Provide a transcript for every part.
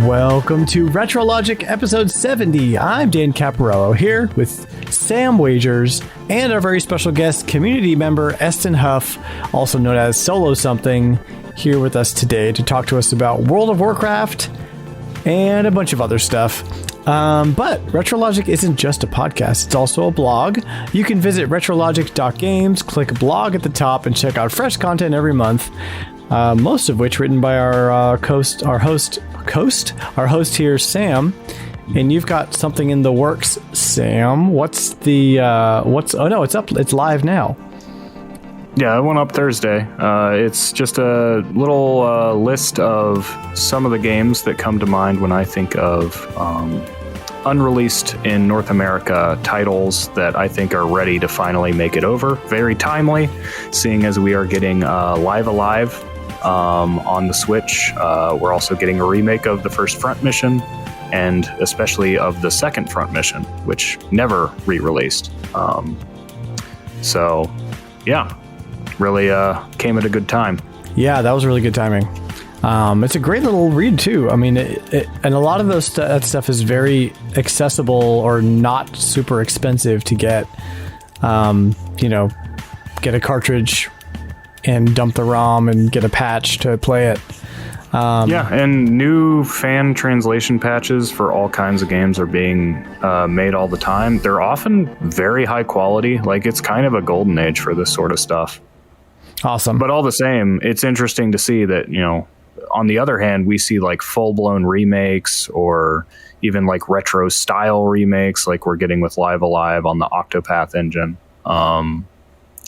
Welcome to RetroLogic episode 70. I'm Dan Caporello here with Sam Wagers and our very special guest, community member Eston Huff, also known as Solo Something, here with us today to talk to us about World of Warcraft and a bunch of other stuff. But RetroLogic isn't just a podcast, it's also a blog. You can visit retrologic.games, click blog at the top, and check out fresh content every month. Most of which written by our host here, Sam. And you've got something in the works, Sam. It's live now. Yeah, it went up Thursday. It's just a little list of some of the games that come to mind when I think of unreleased in North America titles that I think are ready to finally make it over. Very timely, seeing as we are getting Live Alive on the Switch. We're also getting a remake of the first Front mission, and especially of the second Front mission, which never re-released. So, yeah, really came at a good time. Yeah, that was really good timing. It's a great little read too. I mean, and a lot of that stuff is very accessible or not super expensive to get. Get a cartridge and dump the ROM and get a patch to play it. And new fan translation patches for all kinds of games are being made all the time. They're often very high quality. Like, it's kind of a golden age for this sort of stuff. Awesome. But all the same, it's interesting to see that, on the other hand, we see like full-blown remakes or even like retro style remakes like we're getting with Live Alive on the Octopath engine.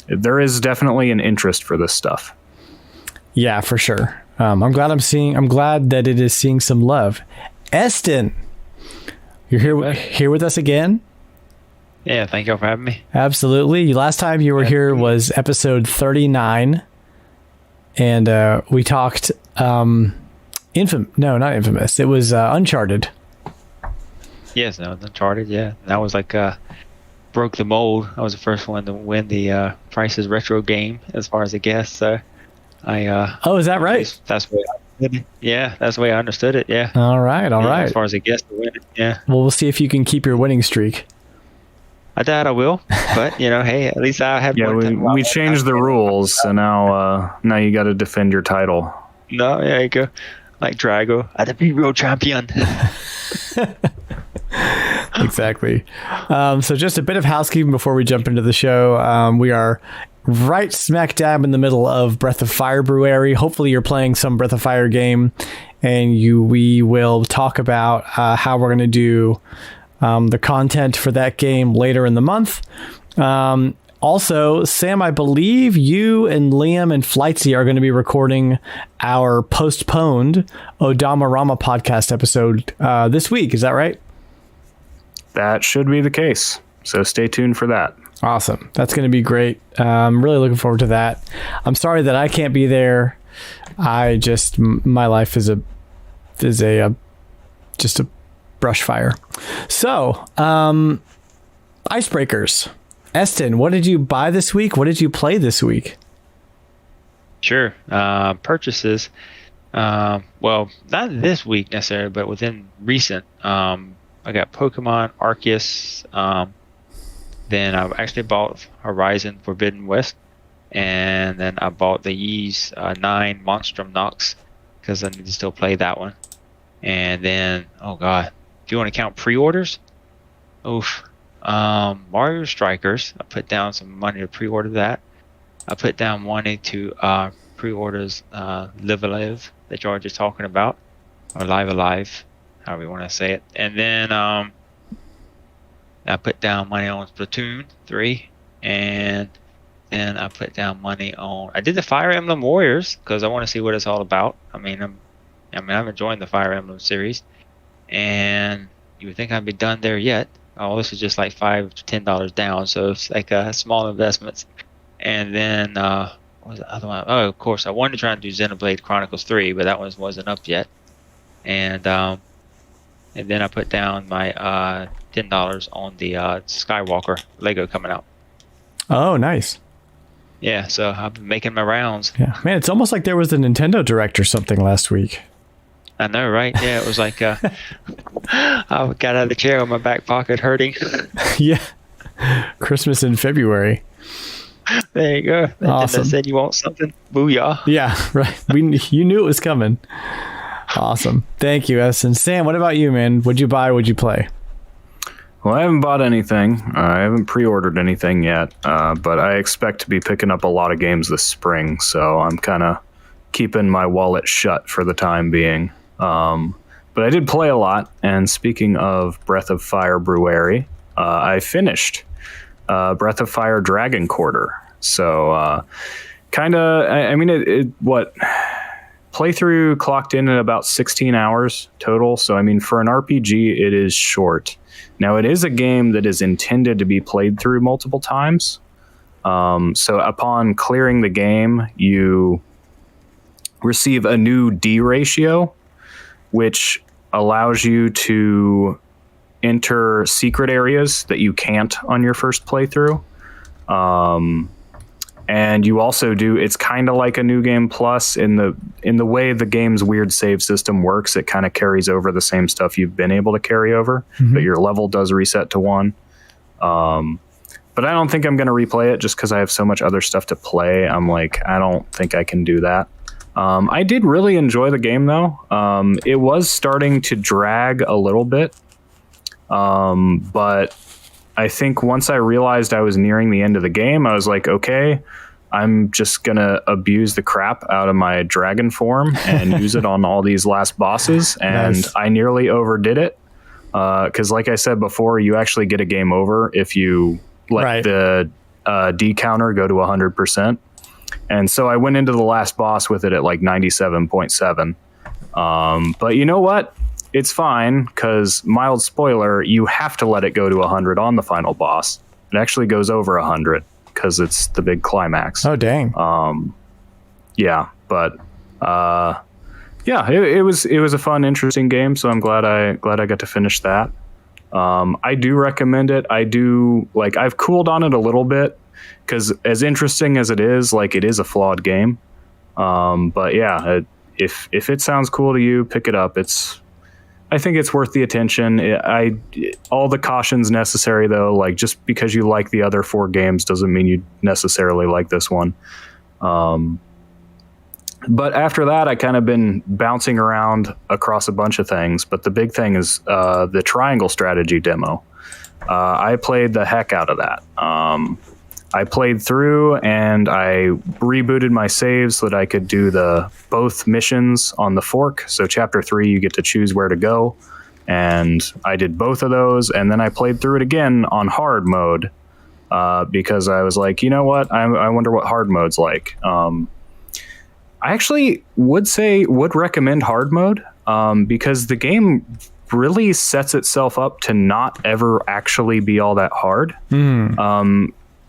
There is definitely an interest for this stuff. Yeah, for sure. I'm glad that it is seeing some love. Eston, you're here with us again. Yeah, thank you for having me. Absolutely. Last time you were here was episode 39, and we talked not Infamous. It was Uncharted. Yes, no, Uncharted. Yeah, that was like broke the mold. I was the first one to win the Price is Retro game as far as a guest. So I. Is that right? That's the way I understood it. Yeah, that's the way I understood it. Yeah. All right. As far as a guest to win it. Yeah. Well, we'll see if you can keep your winning streak. I doubt I will, but hey, at least I have. Yeah, we changed the rules, so now you got to defend your title. No, there you go. Like Drago, I the world champion. Exactly. So just a bit of housekeeping before we jump into the show. We are right smack dab in the middle of Breath of Fire-bruary. Hopefully you're playing some Breath of Fire game, and we will talk about how we're going to do the content for that game later in the month. Also, Sam, I believe you and Liam and Flightsy are going to be recording our postponed Odama-rama podcast episode this week. Is that right? That should be the case. So stay tuned for that. Awesome. That's going to be great. I'm really looking forward to that. I'm sorry that I can't be there. My life is just a brush fire. So, Icebreakers. Eston, what did you buy this week? What did you play this week? Sure. Purchases. Well, not this week necessarily, but within recent. I got Pokemon Arceus. Then I actually bought Horizon Forbidden West. And then I bought the Ys 9 Monstrum Nox because I need to still play that one. And then, oh God, if you want to count pre-orders, Mario Strikers, I put down some money to pre-order that. I put down money to pre-orders Live Alive that George is talking about, or Live Alive, however you want to say it. And then I put down money on Splatoon 3, and then I put down money on. I did the Fire Emblem Warriors because I want to see what it's all about. I'm enjoying the Fire Emblem series, and you would think I'd be done there yet. Oh, this is just like $5 to $10 down, so it's like small investments. And then what was the other one? Oh, of course, I wanted to try and do Xenoblade Chronicles 3, but that one wasn't up yet. And then I put down my $10 on the Skywalker Lego coming out. Oh, nice. Yeah, so I've been making my rounds. Yeah, man, it's almost like there was a Nintendo Direct or something last week. I know, right? Yeah, it was like I got out of the chair with my back pocket hurting. Yeah. Christmas in February. There you go. Awesome. I said you want something? Booyah. Yeah, right. You knew it was coming. Awesome. Thank you, Eston. Sam, what about you, man? What'd you buy? What'd you play? Well, I haven't bought anything. I haven't pre-ordered anything yet, but I expect to be picking up a lot of games this spring, so I'm kind of keeping my wallet shut for the time being. But I did play a lot, and speaking of Breath of Fire-bruary, I finished Breath of Fire Dragon Quarter. So playthrough clocked in at about 16 hours total. So, I mean, for an RPG, it is short. Now, it is a game that is intended to be played through multiple times. So upon clearing the game, you receive a new D ratio, which allows you to enter secret areas that you can't on your first playthrough. And you also do, it's kind of like a New Game Plus in the way the game's weird save system works. It kind of carries over the same stuff you've been able to carry over, but your level does reset to 1. But I don't think I'm going to replay it just because I have so much other stuff to play. I'm like, I don't think I can do that. I did really enjoy the game, though. It was starting to drag a little bit. But I think once I realized I was nearing the end of the game, I was like, okay, I'm just going to abuse the crap out of my dragon form and use it on all these last bosses. And nice. I nearly overdid it. Because like I said before, you actually get a game over if you let the D counter go to 100%. And so I went into the last boss with it at like 97.7. But you know what? It's fine, because, mild spoiler, you have to let it go to 100 on the final boss. It actually goes over 100, because it's the big climax. Oh, dang. Yeah, but it was a fun, interesting game, so I'm glad I got to finish that. I do recommend it. I've cooled on it a little bit, because as interesting as it is a flawed game. But yeah, if it sounds cool to you, pick it up. I think it's worth the attention. All the cautions necessary, though. Like, just because you like the other 4 games doesn't mean you necessarily like this one. But after that, I kind of been bouncing around across a bunch of things. But the big thing is the triangle strategy demo. I played the heck out of that. I played through and I rebooted my saves so that I could do both missions on the fork. So chapter 3, you get to choose where to go. And I did both of those. And then I played through it again on hard mode because I was like, you know what? I wonder what hard mode's like. I actually would recommend hard mode because the game really sets itself up to not ever actually be all that hard.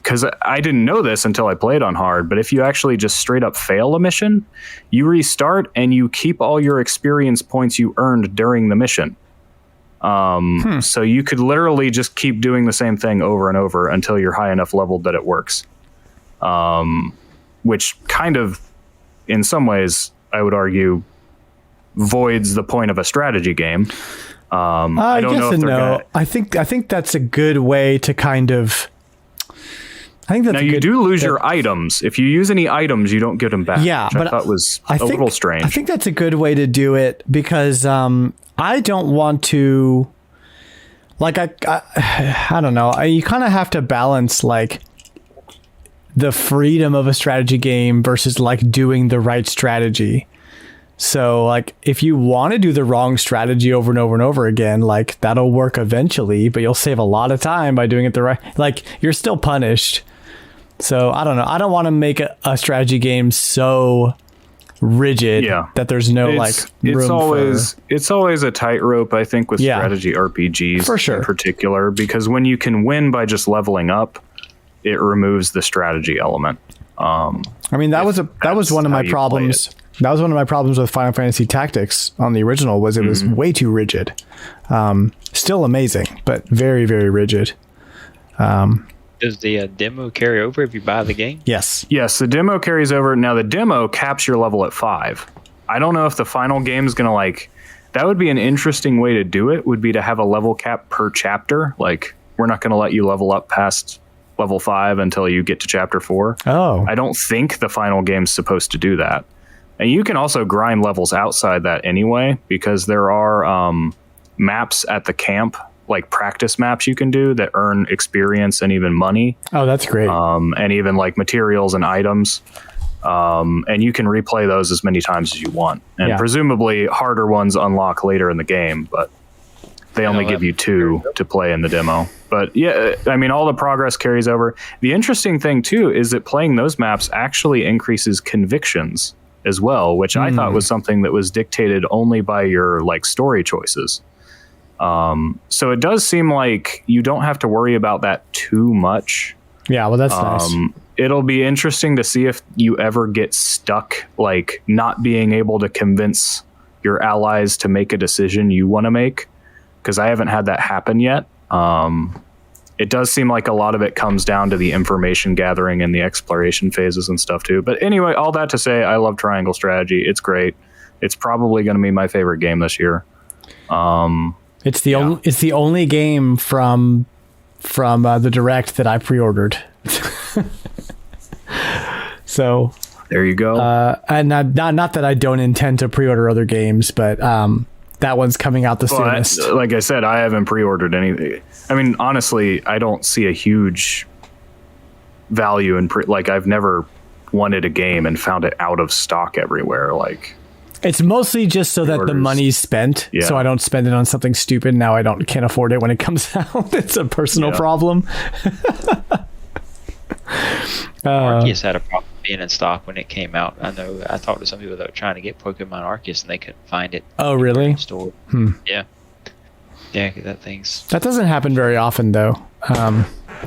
Because I didn't know this until I played on hard, but if you actually just straight up fail a mission, you restart and you keep all your experience points you earned during the mission. So you could literally just keep doing the same thing over and over until you're high enough leveled that it works. Which kind of, in some ways, I would argue, voids the point of a strategy game. I don't know if they're gonna... I think that's a good way to kind of... I think that's now you do lose your items. If you use any items, you don't get them back. Yeah, which I thought was a little strange. I think that's a good way to do it because I don't want to, like, I don't know. You kind of have to balance like the freedom of a strategy game versus like doing the right strategy. So like if you want to do the wrong strategy over and over and over again, like that'll work eventually, but you'll save a lot of time by doing it the right. Like you're still punished. So I don't know. I don't want to make a strategy game so rigid that there's no room it's always a tightrope, I think, with strategy RPGs for sure. In particular, because when you can win by just leveling up, it removes the strategy element. I mean, that was one of my problems. That was one of my problems with Final Fantasy Tactics on the original. Was it was way too rigid. Still amazing, but very, very rigid. Does the demo carry over if you buy the game? Yes, the demo carries over. Now the demo caps your level at 5. I don't know if the final game is going to like that would be an interesting way to do it, would be to have a level cap per chapter. Like, we're not going to let you level up past level 5 until you get to chapter 4. Oh. I don't think the final game's supposed to do that. And you can also grind levels outside that anyway, because there are maps at the camp, like practice maps you can do that earn experience and even money. Oh, that's great. And even like materials and items. And you can replay those as many times as you want. And presumably harder ones unlock later in the game, but they only give you 2 to play in the demo. But yeah, I mean, all the progress carries over. The interesting thing too is that playing those maps actually increases convictions as well, which I thought was something that was dictated only by your like story choices. So it does seem like you don't have to worry about that too much. Yeah, well, that's nice. It'll be interesting to see if you ever get stuck, like not being able to convince your allies to make a decision you want to make, because I haven't had that happen yet. It does seem like a lot of it comes down to the information gathering and the exploration phases and stuff too. But anyway, all that to say, I love Triangle Strategy. It's great. It's probably going to be my favorite game this year. It's the only game from the Direct that I pre-ordered. So there you go. And not that I don't intend to pre-order other games, but that one's coming out the soonest. Like I said, I haven't pre-ordered anything. I mean, honestly, I don't see a huge value in like I've never wanted a game and found it out of stock everywhere. Like, it's mostly just so that the money's spent, so I don't spend it on something stupid. Now can't afford it when it comes out. It's a personal problem. Arceus had a problem being in stock when it came out. I talked to some people that were trying to get Pokemon Arceus and they couldn't find it. Oh, really? Store. Yeah. Yeah, that doesn't happen very often, though.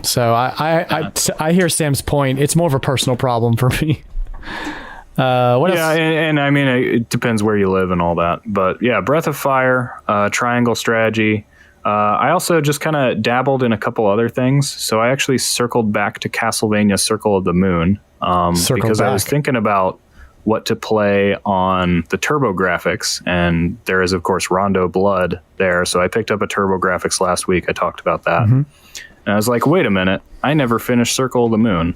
So I hear Sam's point. It's more of a personal problem for me. What else? And I mean, it depends where you live and all that. But yeah, Breath of Fire, Triangle Strategy. I also just kind of dabbled in a couple other things. So I actually circled back to Castlevania Circle of the Moon because I was thinking about what to play on the TurboGrafx, and there is of course Rondo Blood there. So I picked up a TurboGrafx last week. I talked about that, and I was like, wait a minute, I never finished Circle of the Moon.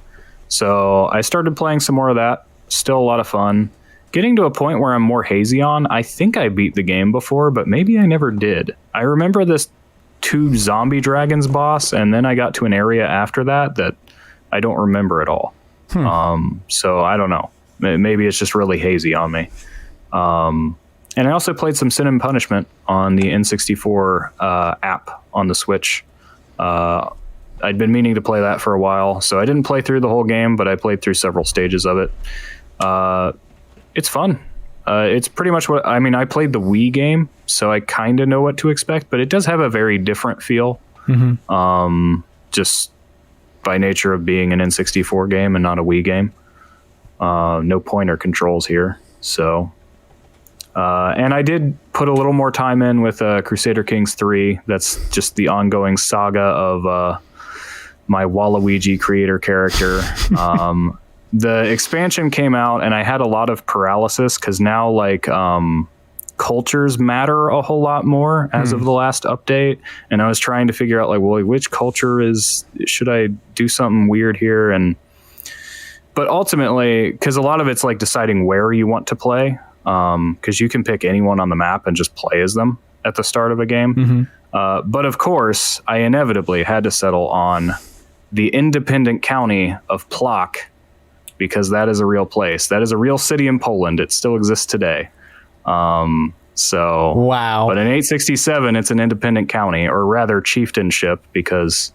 So I started playing some more of that. Still a lot of fun. Getting to a point where I'm more hazy on. I think I beat the game before, but maybe I never did. I remember this 2 zombie dragons boss, and then I got to an area after that I don't remember at all. So I don't know. Maybe it's just really hazy on me. And I also played some Sin and Punishment on the N64 app on the Switch. I'd been meaning to play that for a while, so I didn't play through the whole game, but I played through several stages of it. It's fun. It's pretty much I played the Wii game, so I kind of know what to expect, but it does have a very different feel. Just by nature of being an N64 game and not a Wii game. No pointer controls here. So, and I did put a little more time in with Crusader Kings 3. That's just the ongoing saga of my Waluigi creator character. The expansion came out and I had a lot of paralysis because now like cultures matter a whole lot more as of the last update. And I was trying to figure out like, well, which culture should I do something weird here? But ultimately, because a lot of it's like deciding where you want to play, because you can pick anyone on the map and just play as them at the start of a game. But of course, I inevitably had to settle on the independent county of Plock, because that is a real place. That is a real city in Poland. It still exists today. So wow. But in 867, it's an independent county, or rather chieftainship, because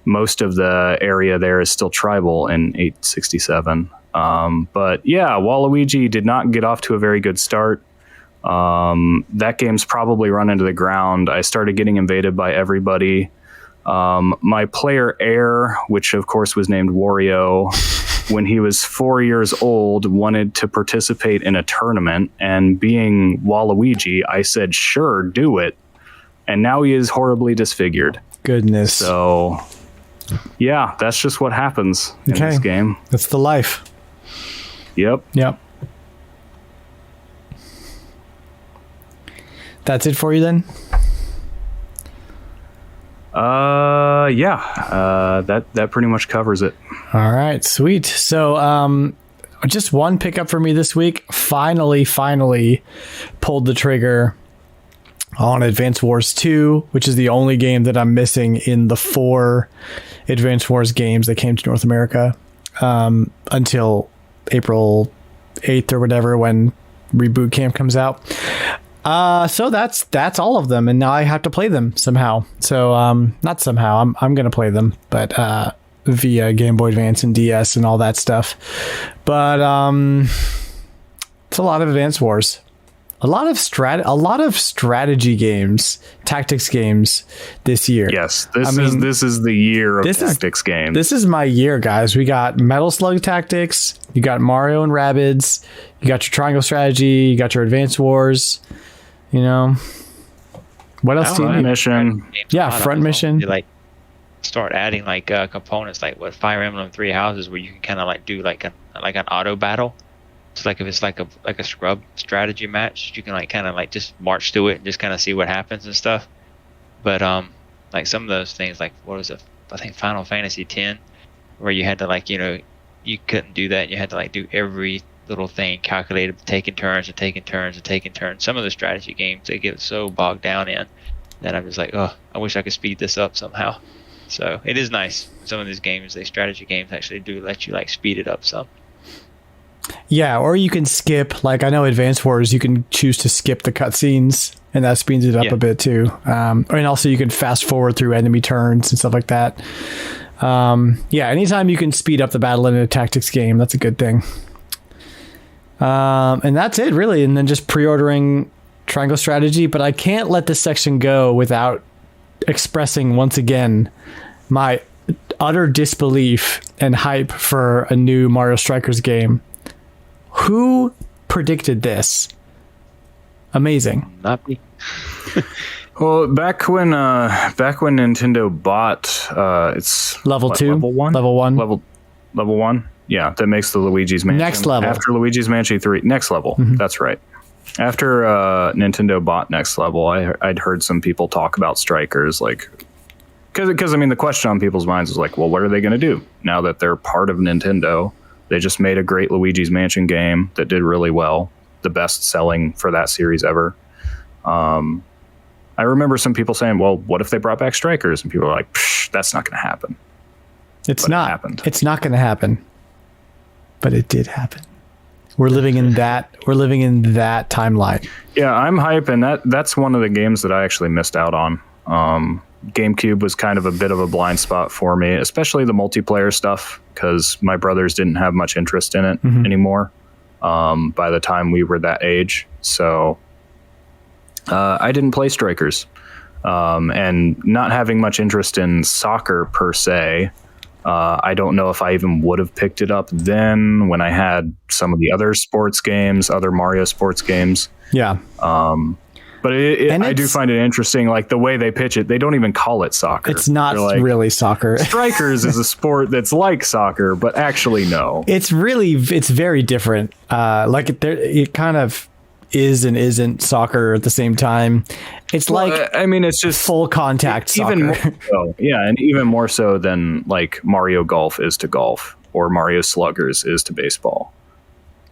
most of the area there is still tribal in 867. But yeah, Waluigi did not get off to a very good start. That game's probably run into the ground. I started getting invaded by everybody. My player Air, which of course was named Wario, when he was 4 years old, wanted to participate in a tournament, and being Waluigi, I said, sure, do it. And now he is horribly disfigured. Goodness. So yeah, that's just what happens in this game. That's the life. Yep. That's it for you then? That pretty much covers it. All right, sweet. So, just one pickup for me this week. Finally pulled the trigger on Advance Wars 2, which is the only game that I'm missing in the 4 Advance Wars games that came to North America until April 8th or whatever, when Reboot Camp comes out. So that's all of them, and now I have to play them somehow. So not somehow, I'm gonna play them, but via Game Boy Advance and DS and all that stuff. But it's a lot of Advance Wars, a lot of strategy games, tactics games this year. Yes, this is the year of tactics games. This is my year, guys. We got Metal Slug Tactics, you got Mario and Rabbids, you got your Triangle Strategy, you got your Advance Wars. You know, what else do you need? Mission. Yeah, Front Mission. You like start adding like components like what Fire Emblem Three Houses, where you can kind of like do like an auto battle. It's like if it's like a scrub strategy match, you can like kind of like just march through it and just kind of see what happens and stuff. But like some of those things, like what was it? I think Final Fantasy X, where you had to like, you know, you couldn't do that. You had to like do every little thing calculated, taking turns. Some of the strategy games, they get so bogged down in that I'm just like, oh, I wish I could speed this up somehow. So it is nice. Some of these games, these strategy games, actually do let you like speed it up some. Yeah, or you can skip, like I know Advance Wars, you can choose to skip the cutscenes, and that speeds it up a bit too. And also you can fast forward through enemy turns and stuff like that. Anytime you can speed up the battle in a tactics game, that's a good thing. And that's it, really. And then just pre-ordering Triangle Strategy. But I can't let this section go without expressing once again my utter disbelief and hype for a new Mario Strikers game. Who predicted this? Amazing. Not me. Well, back when Nintendo bought level 1. Yeah, that makes the Luigi's Mansion. Next level. After Luigi's Mansion 3. Next level. Mm-hmm. That's right. After Nintendo bought Next Level, I'd heard some people talk about Strikers, like, because I mean, the question on people's minds was like, well, what are they going to do now that they're part of Nintendo? They just made a great Luigi's Mansion game that did really well, the best selling for that series ever. I remember some people saying, well, what if they brought back Strikers? And people were like, that's not going to happen. It's not going to happen. But it did happen. We're living in that timeline. Yeah, I'm hype, and that's one of the games that I actually missed out on. GameCube was kind of a bit of a blind spot for me, especially the multiplayer stuff, because my brothers didn't have much interest in it anymore by the time we were that age. So I didn't play Strikers. And not having much interest in soccer per se, I don't know if I even would have picked it up then when I had some of the other sports games, other Mario sports games. Yeah. But I do find it interesting, like the way they pitch it. They don't even call it soccer. It's not really soccer. Strikers is a sport that's like soccer, but actually no. It's very different. It kind of is and isn't soccer at the same time. It's it's just full contact soccer. Even more so, yeah, and even more so than like Mario Golf is to golf or Mario Sluggers is to baseball.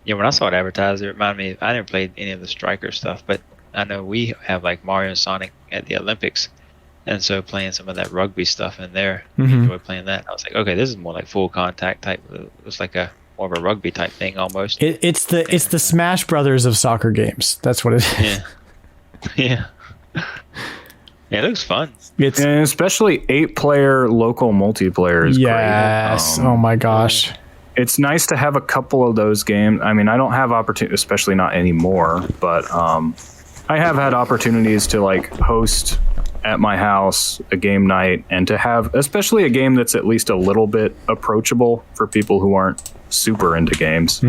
Yeah, when I saw it advertised, it reminded me. I never played any of the Striker stuff, but I know we have like Mario and Sonic at the Olympics, and so playing some of that rugby stuff in there, I enjoy playing that. I was like, okay, this is more like full contact type. It's like more of a rugby type thing almost. It's the Smash Brothers of soccer games. That's what it is. Yeah. Yeah, it looks fun. And especially 8-player local multiplayer is great. Yes. Oh my gosh. It's nice to have a couple of those games. I mean, I don't have opportunity, especially not anymore, but I have had opportunities to like host at my house a game night and to have especially a game that's at least a little bit approachable for people who aren't super into games.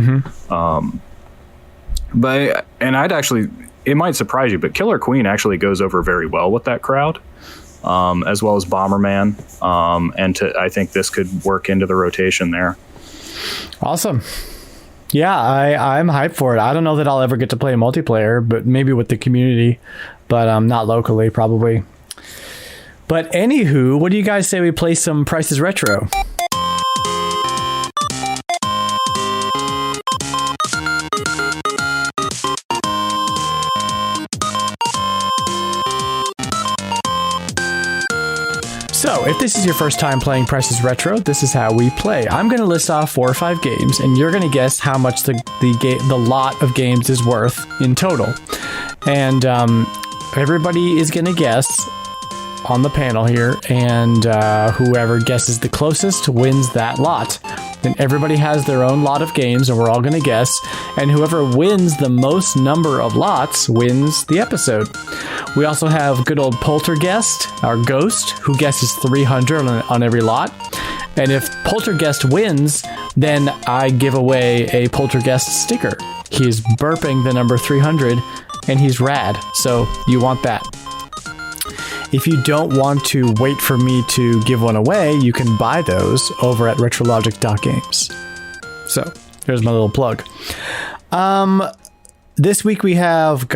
But it might surprise you, but Killer Queen actually goes over very well with that crowd, as well as Bomberman. I think this could work into the rotation there. Awesome. Yeah, I'm hyped for it. I don't know that I'll ever get to play multiplayer, but maybe with the community. but not locally probably. But anywho, what do you guys say we play some Prices Retro? So, if this is your first time playing Prices Retro, this is how we play. I'm going to list off 4 or 5 games, and you're going to guess how much the lot of games is worth in total. And everybody is going to guess on the panel here, and whoever guesses the closest wins that lot. Then everybody has their own lot of games, and we're all going to guess, and whoever wins the most number of lots wins the episode. We also have good old Poltergeist, our ghost, who guesses 300 on every lot. And if Poltergeist wins, then I give away a Poltergeist sticker. He's burping the number 300, and he's rad, so you want that. If you don't want to wait for me to give one away, you can buy those over at retrologic.games. So, here's my little plug. This week we have,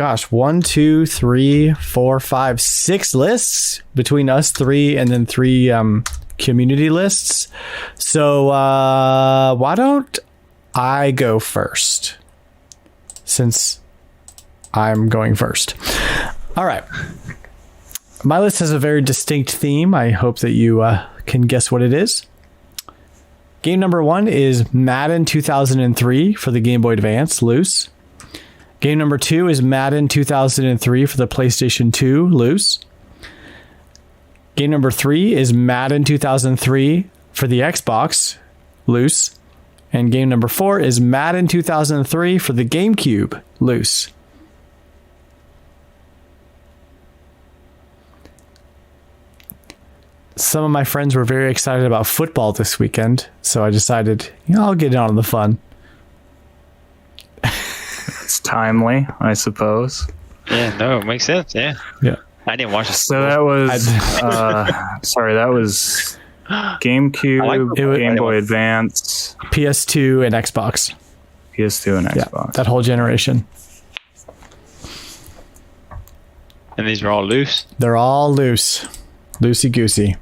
6 lists between us 3 and then 3 community lists. So, why don't I go first? Since I'm going first. All right. My list has a very distinct theme. I hope that you can guess what it is. Game number 1 is Madden 2003 for the Game Boy Advance, loose. Game number 2 is Madden 2003 for the PlayStation 2, loose. Game number 3 is Madden 2003 for the Xbox, loose. And game number 4 is Madden 2003 for the GameCube, loose. Some of my friends were very excited about football this weekend, so I decided, I'll get in on the fun. It's timely, I suppose. Yeah, no, it makes sense. Yeah. I didn't watch it. So that was, that was GameCube, Game Boy Advance, PS2, and Xbox. PS2 and Xbox. Yeah, that whole generation. And these are all loose? They're all loose. Loosey-goosey.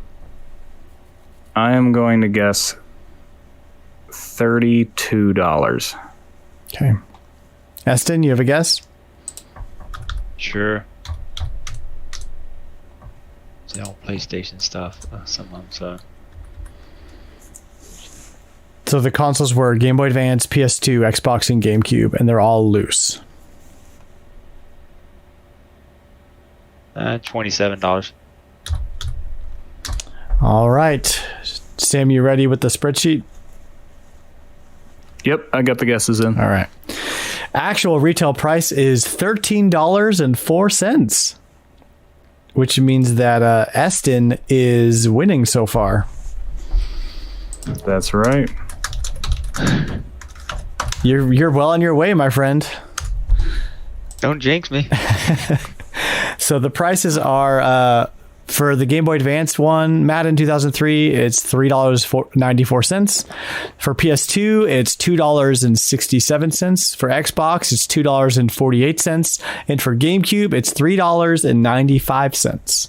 I am going to guess $32. Okay. Eston, you have a guess? Sure. It's all PlayStation stuff. Some of them, so. So the consoles were Game Boy Advance, PS2, Xbox, and GameCube, and they're all loose. $27. All right. Sam, you ready with the spreadsheet? Yep, I got the guesses in. All right. Actual retail price is $13.04, which means that Eston is winning so far. That's right. You're well on your way, my friend. Don't jinx me. So the prices are for the Game Boy Advance one, Madden 2003, it's $3.94. For PS2, it's $2.67. For Xbox, it's $2.48. And for GameCube, it's $3.95.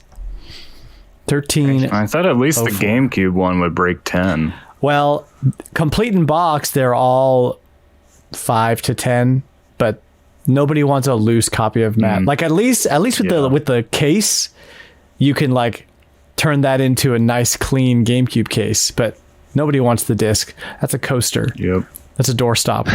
13. I thought at least the GameCube one would break 10. Well, complete in box, they're all 5 to 10, but nobody wants a loose copy of Madden. Like at least with the case, you can like turn that into a nice clean GameCube case, but nobody wants the disc. That's a coaster. Yep. That's a doorstop.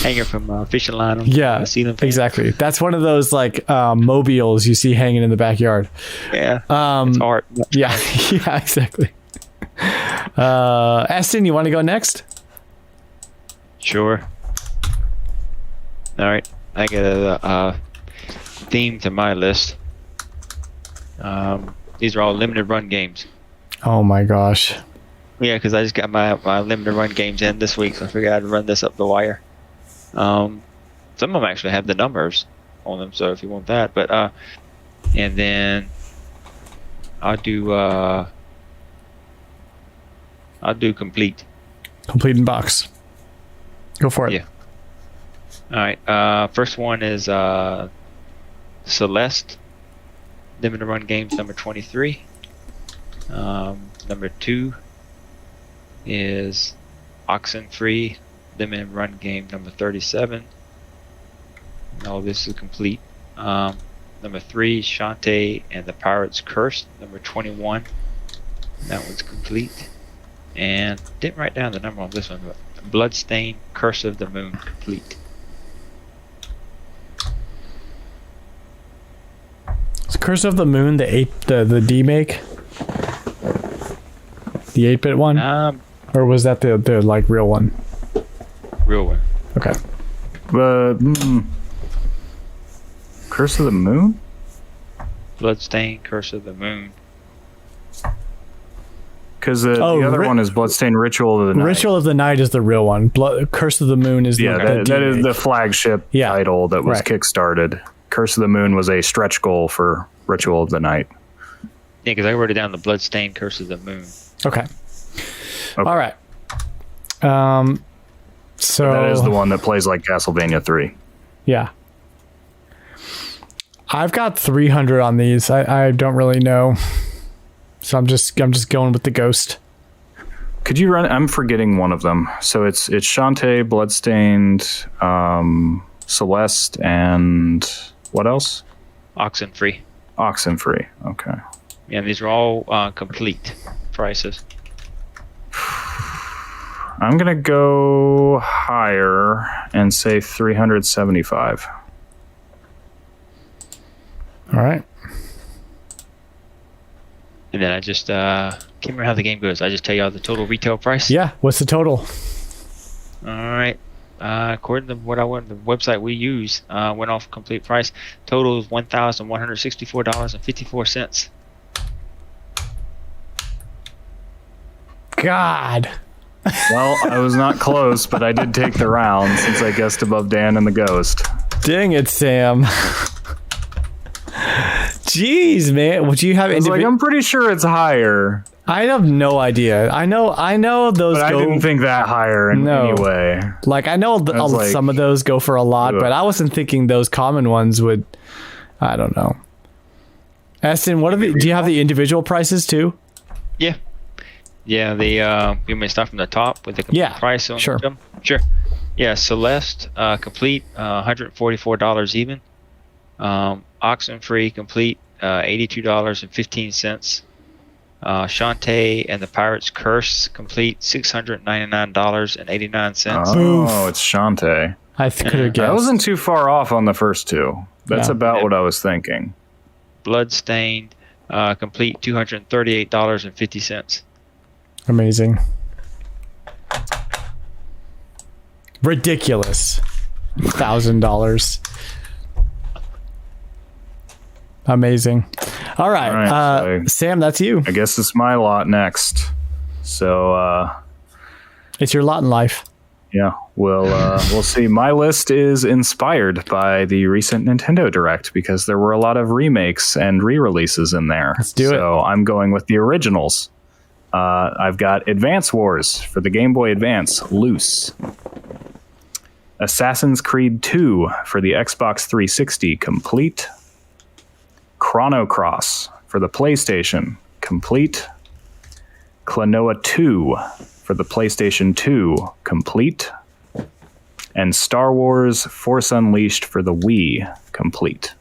Hanger from fishing line. Yeah, exactly. That's one of those like mobiles you see hanging in the backyard. Yeah. It's art. Yeah. Yeah, exactly. Eston, you want to go next? Sure. All right. I get a theme to my list. These are all limited run games. Oh my gosh. Yeah, because I just got my limited run games in this week, so I figured I'd run this up the wire. Some of them actually have the numbers on them, so if you want that, but and then I'll do complete in box. Go for it. Yeah. All right. First one is Celeste, limited run games number 23. Number 2 is Oxenfree, limited run game number 37. No, this is complete. Number 3, Shantae and the Pirate's Curse, number 21. That one's complete. And didn't write down the number on this one, but Bloodstained, Curse of the Moon, complete. Is Curse of the Moon the D-make? The 8-bit one? Or was that the like real one? Real one. Okay. Curse of the Moon? Bloodstained, Curse of the Moon. Because the other one is Bloodstained Ritual of the Night. Ritual of the Night is the real one. Curse of the Moon is that is the flagship title that was kickstarted. Curse of the Moon was a stretch goal for Ritual of the Night. Yeah, because I wrote it down, the Bloodstained, Curse of the Moon. Okay. All right. So that is the one that plays like Castlevania 3. Yeah. I've got 300 on these. I don't really know. So I'm just going with the ghost. Could you run? I'm forgetting one of them. So it's Shantae, Bloodstained, Celeste, and what else? Oxenfree. Oxenfree. Okay. Yeah, these are all complete prices. I'm gonna go higher and say 375. All right. And then I just can't remember how the game goes. I just tell you all the total retail price. Yeah. What's the total? All right. According to what the website we use went off complete price. Total is $1,164.54. God. Well, I was not close, but I did take the round since I guessed above Dan and the Ghost. Dang it, Sam. Jeez, man. Would you have I'm pretty sure it's higher. I have no idea. I know those but go... I didn't think that higher in any way. Like, I know some of those go for a lot, but I wasn't thinking those common ones would... I don't know. Eston, do you have the individual prices too? Yeah. Yeah, you may start from the top with the complete price on them. Sure. Yeah, Celeste, complete, $144 even. Oxenfree, complete, $82.15. Shantae and the Pirate's Curse, complete, $699.89. Oh, it's Shantae. I could have guessed. I wasn't too far off on the first two. That's about what I was thinking. Bloodstained, complete, $238.50. Amazing. Ridiculous. $1,000. Amazing. All right. Sam, that's you. I guess it's my lot next. So it's your lot in life. Yeah, we'll see. My list is inspired by the recent Nintendo Direct because there were a lot of remakes and re-releases in there. Let's do it. So I'm going with the originals. I've got Advance Wars for the Game Boy Advance, loose. Assassin's Creed 2 for the Xbox 360, complete. Chrono Cross for the PlayStation, complete. Klonoa 2 for the PlayStation 2, complete. And Star Wars Force Unleashed for the Wii, complete.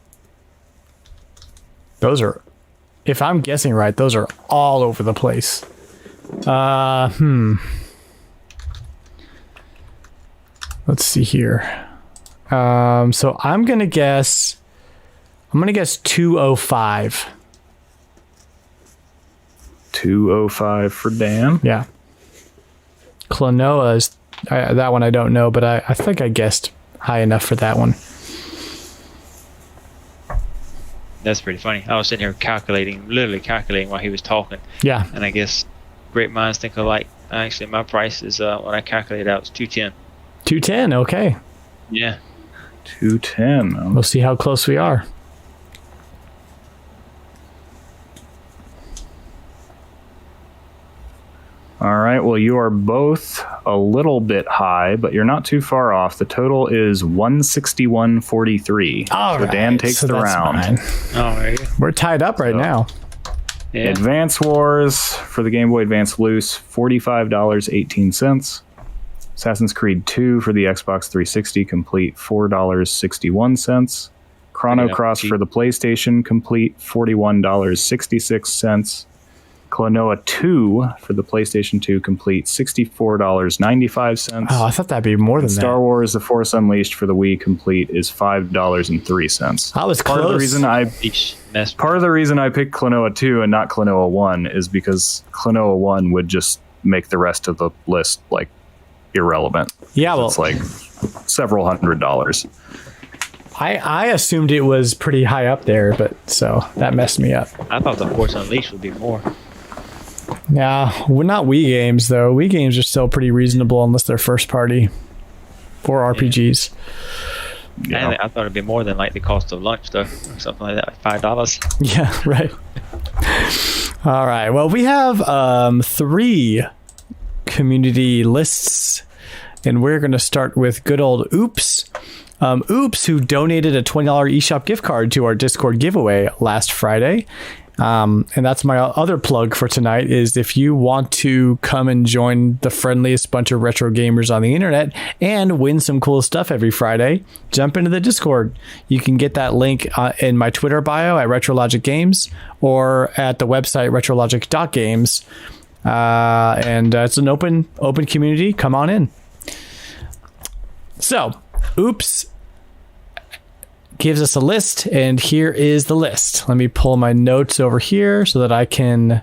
Those are, if I'm guessing right, those are all over the place. Let's see here. So I'm gonna guess 205. 205 for Dan. Yeah. Klonoa is that one I don't know, but I think I guessed high enough for that one. That's pretty funny. I was sitting here literally calculating while he was talking. Yeah. And I guess great minds think alike. Actually, my price is, when I calculated out, it was 210. 210, okay. Yeah. 210. We'll see how close we are. All right. Well, you are both a little bit high, but you're not too far off. The total is 161.43. So Dan takes the round. All right. We're tied up right now. Yeah. Advance Wars for the Game Boy Advance Loose, $45.18. Assassin's Creed 2 for the Xbox 360 Complete, $4.61. Chrono Cross for the PlayStation Complete, $41.66. Klonoa 2 for the PlayStation 2 Complete, $64.95. Oh, I thought that'd be more than that. Star Wars The Force Unleashed for the Wii Complete is $5.03. I was close. Part of the reason I picked Klonoa 2 and not Klonoa 1 is because Klonoa 1 would just make the rest of the list like irrelevant. Yeah, well, it's like several $100s. I assumed it was pretty high up there, but so that messed me up. I thought The Force Unleashed would be more. Yeah, well, not Wii games though. Wii games are still pretty reasonable unless they're first party or RPGs. Yeah. And I thought it'd be more than like the cost of lunch though, or something like that, like $5. Yeah, right. All right. Well, we have 3 community lists, and we're going to start with good old Oops. Oops, who donated a $20 eShop gift card to our Discord giveaway last Friday. And that's my other plug for tonight is if you want to come and join the friendliest bunch of retro gamers on the internet and win some cool stuff every Friday, jump into the Discord. You can get that link in my Twitter bio at RetroLogic Games or at the website retrologic.games. And it's an open community. Come on in. So, Oops gives us a list, and here is the list. Let me pull my notes over here so that I can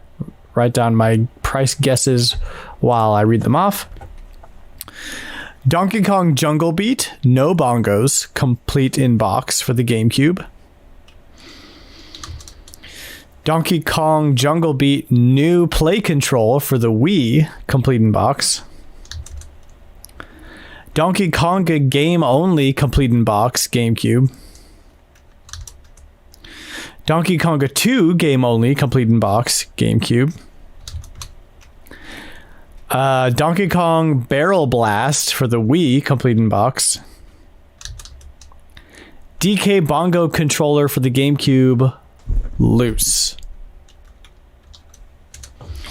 write down my price guesses while I read them off. Donkey Kong Jungle Beat, no bongos, complete in box for the GameCube. Donkey Kong Jungle Beat, new play control for the Wii, complete in box. Donkey Konga game only, complete in box, GameCube. Donkey Konga 2 game only, complete in box, GameCube. Donkey Kong Barrel Blast for the Wii, complete in box. DK Bongo controller for the GameCube, loose.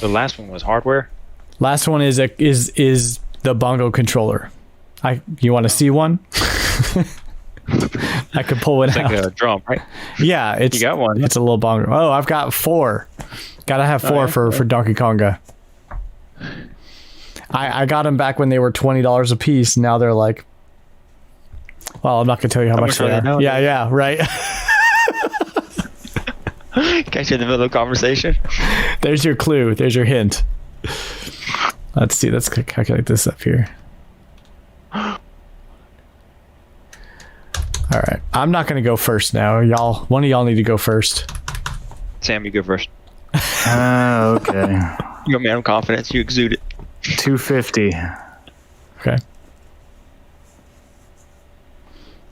The last one was hardware. Last one is the bongo controller. You want to see one? I could pull it out. Like a drum, right? Yeah, you got one. It's a little bongo. Oh, I've got 4. Gotta have 4 for Donkey Konga. I got them back when they were $20 a piece. Now they're like, well, I'm not gonna tell you how much they are. Yeah, right. Catch you in the middle of the conversation. There's your clue. There's your hint. Let's see. Let's calculate this up here. All right. I'm not going to go first now. One of y'all need to go first. Sam, you go first. Okay. You're a man of confidence. You exude it. 250. Okay.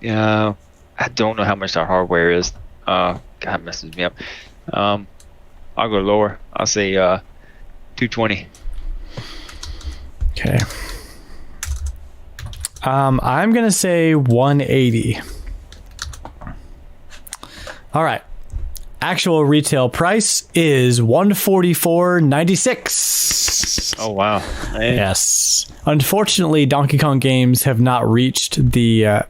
Yeah. I don't know how much our hardware is. God, it messes me up. I'll go lower. I'll say 220. Okay. I'm going to say 180. All right. Actual retail price is $144.96. Oh, wow. Man. Yes. Unfortunately, Donkey Kong games have not reached the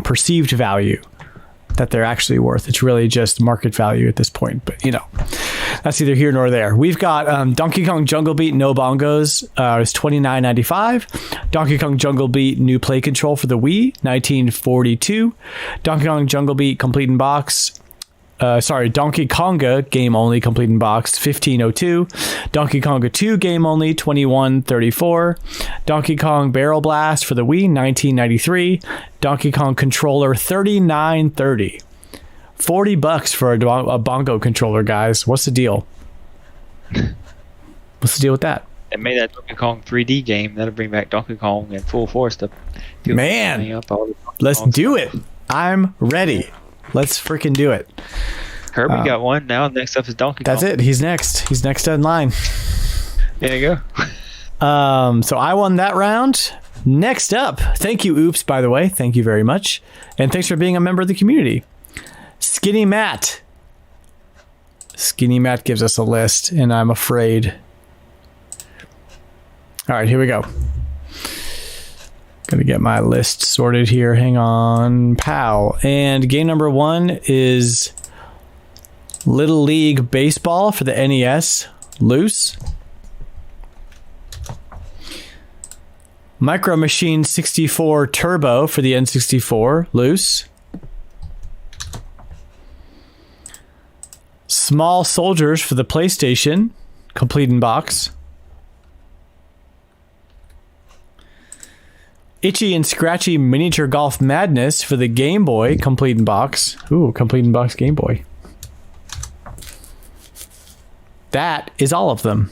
perceived value that they're actually worth. It's really just market value at this point, but that's either here nor there. We've got Donkey Kong Jungle Beat no bongos is $29.95. Donkey Kong Jungle Beat new play control for the Wii, $19.42. Donkey Kong Jungle Beat complete in box. Donkey Konga game only complete in box, $15.02. Donkey Konga 2 game only, $21.34. Donkey Kong Barrel Blast for the Wii, $19.93. Donkey Kong controller, $39.30. $40 for a bongo controller, guys. What's the deal? What's the deal with that? They made that Donkey Kong 3D game. That'll bring back Donkey Kong in full force. Man, let's do it. I'm ready. Let's freaking do it. Kirby got one. Now next up is Donkey Kong. That's it. He's next. He's next in line. There you go. So I won that round. Next up, thank you, Oops, by the way. Thank you very much. And thanks for being a member of the community. Skinny Matt. Skinny Matt gives us a list, and I'm afraid. All right, here we go. Gonna get my list sorted here. Hang on. Pow. And game number 1 is Little League Baseball for the NES. Loose. Micro Machine 64 Turbo for the N64. Loose. Small Soldiers for the PlayStation. Complete in box. Itchy and Scratchy Miniature Golf Madness for the Game Boy. Complete in box. Ooh, complete in box Game Boy. That is all of them.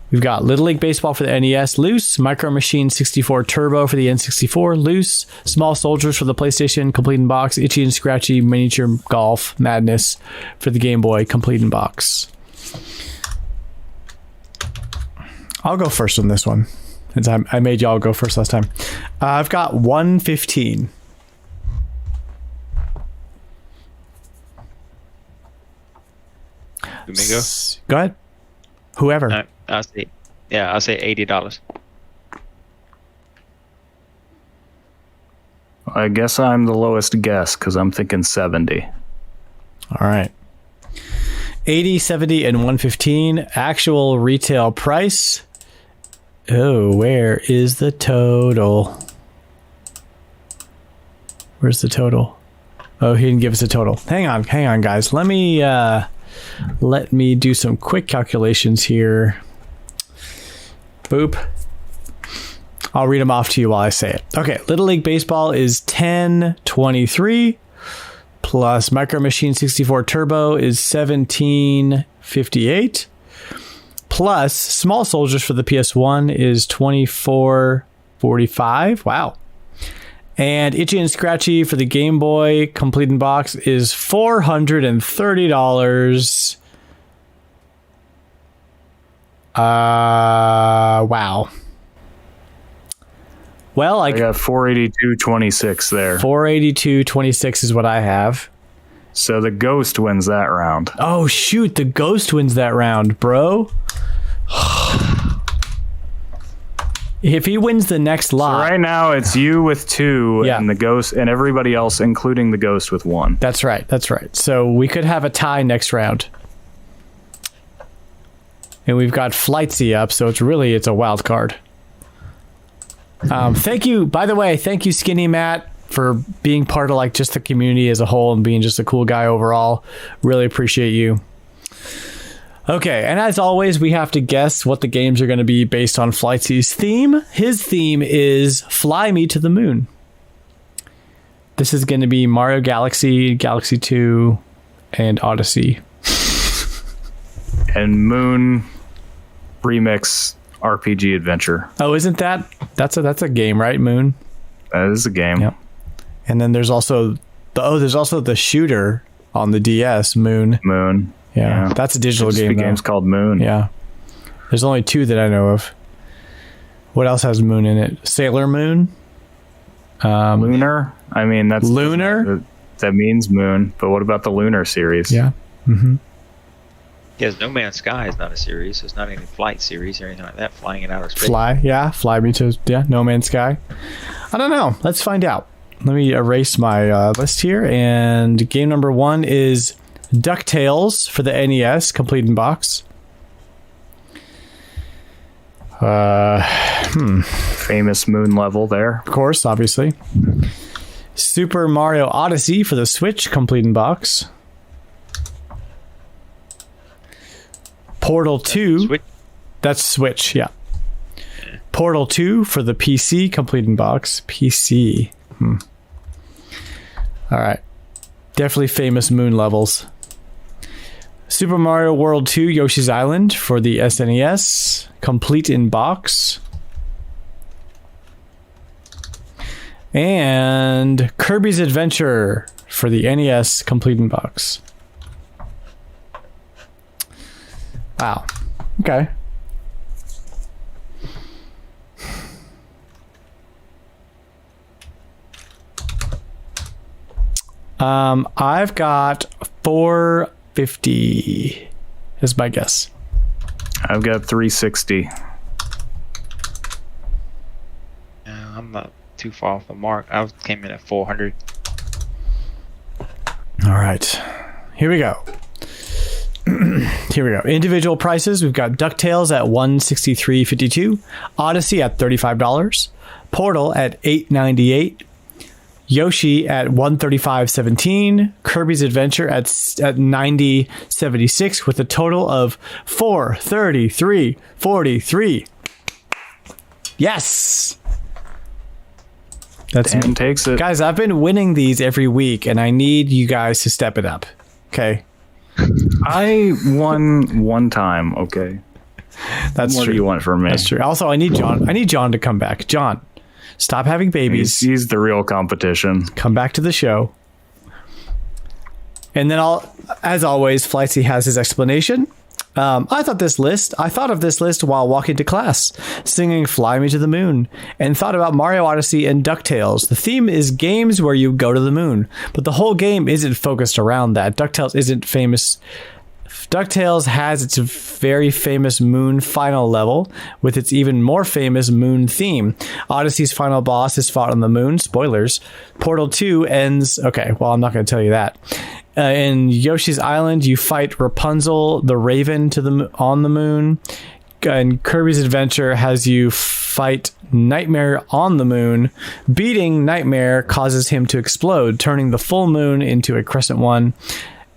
We've got Little League Baseball for the NES, loose. Micro Machine 64 Turbo for the N64, loose. Small Soldiers for the PlayStation, complete in box. Itchy and Scratchy Miniature Golf Madness for the Game Boy, complete in box. I'll go first on this one, since I made y'all go first last time. I've got 115. Domingo? Go ahead. Whoever. I'll say $80. I guess I'm the lowest guess because I'm thinking 70. All right. 80, 70, and 115. Actual retail price. Oh, where is the total? Where's the total? Oh, he didn't give us a total. Hang on, guys. Let me do some quick calculations here. Boop. I'll read them off to you while I say it. Okay, Little League Baseball is $10.23 plus Micro Machine 64 Turbo is $17.58 plus Small Soldiers for the PS1 is $24.45. Wow. And Itchy and Scratchy for the Game Boy complete in box is $430. Wow. Well, I got 482.26 there. 482.26 is what I have. So the Ghost wins that round. Oh shoot, the Ghost wins that round, bro. If he wins the next lot. So right now it's you with 2 and the Ghost and everybody else, including the Ghost, with 1. That's right. So we could have a tie next round. And we've got Flightsy up, so it's a wild card. Thank you, by the way, thank you, Skinny Matt, for being part of like just the community as a whole and being just a cool guy overall. Really appreciate you. Okay, and as always, we have to guess what the games are going to be based on Flightsy's theme. His theme is Fly Me to the Moon. This is going to be Mario Galaxy, Galaxy 2, and Odyssey. And Moon Remix RPG Adventure. Oh, isn't that? That's a game, right? Moon. That is a game. Yep. And then there's also the shooter on the DS, Moon. Moon. Yeah. That's a digital game. The game's called Moon. Yeah. There's only 2 that I know of. What else has Moon in it? Sailor Moon. Lunar. I mean, that's Lunar. That means moon. But what about the Lunar series? Yeah. Mm-hmm. Yes, No Man's Sky is not a series. So it's not any flight series or anything like that. Flying in outer space. Fly me to No Man's Sky. I don't know. Let's find out. Let me erase my list here. And game number 1 is DuckTales for the NES, complete in box. Famous moon level there. Of course, obviously. Super Mario Odyssey for the Switch, complete in box. Portal 2. Switch? That's Switch, yeah. Portal 2 for the PC, complete in box. PC. All right. Definitely famous moon levels. Super Mario World 2 Yoshi's Island for the SNES, complete in box. And Kirby's Adventure for the NES, complete in box. Wow. Okay. I've got 450 is my guess. I've got 360. I'm not too far off the mark. I came in at 400. All right. Here we go. Here we go. Individual prices. We've got DuckTales at $163.52. Odyssey at $35. Portal at $8.98. Yoshi at $135.17. Kirby's Adventure at $90.76 with a total of $433.43. Yes. That's Dan takes it. Guys, I've been winning these every week, and I need you guys to step it up. Okay. I won one time. Okay. That's what true. do you want from me? That's true. Also, I need John to come back. John, stop having babies. He's the real competition. Come back to the show. And then as always, Flightsy has his explanation. I thought of this list while walking to class, singing Fly Me to the Moon, and thought about Mario Odyssey and DuckTales. The theme is games where you go to the moon, but the whole game isn't focused around that. DuckTales isn't famous. DuckTales has its very famous moon final level with its even more famous moon theme. Odyssey's final boss is fought on the moon. Spoilers. Portal 2 ends... Okay, well, I'm not going to tell you that. In Yoshi's Island, you fight Rapunzel, the Raven, on the moon. And Kirby's Adventure has you fight Nightmare on the moon. Beating Nightmare causes him to explode, turning the full moon into a crescent one.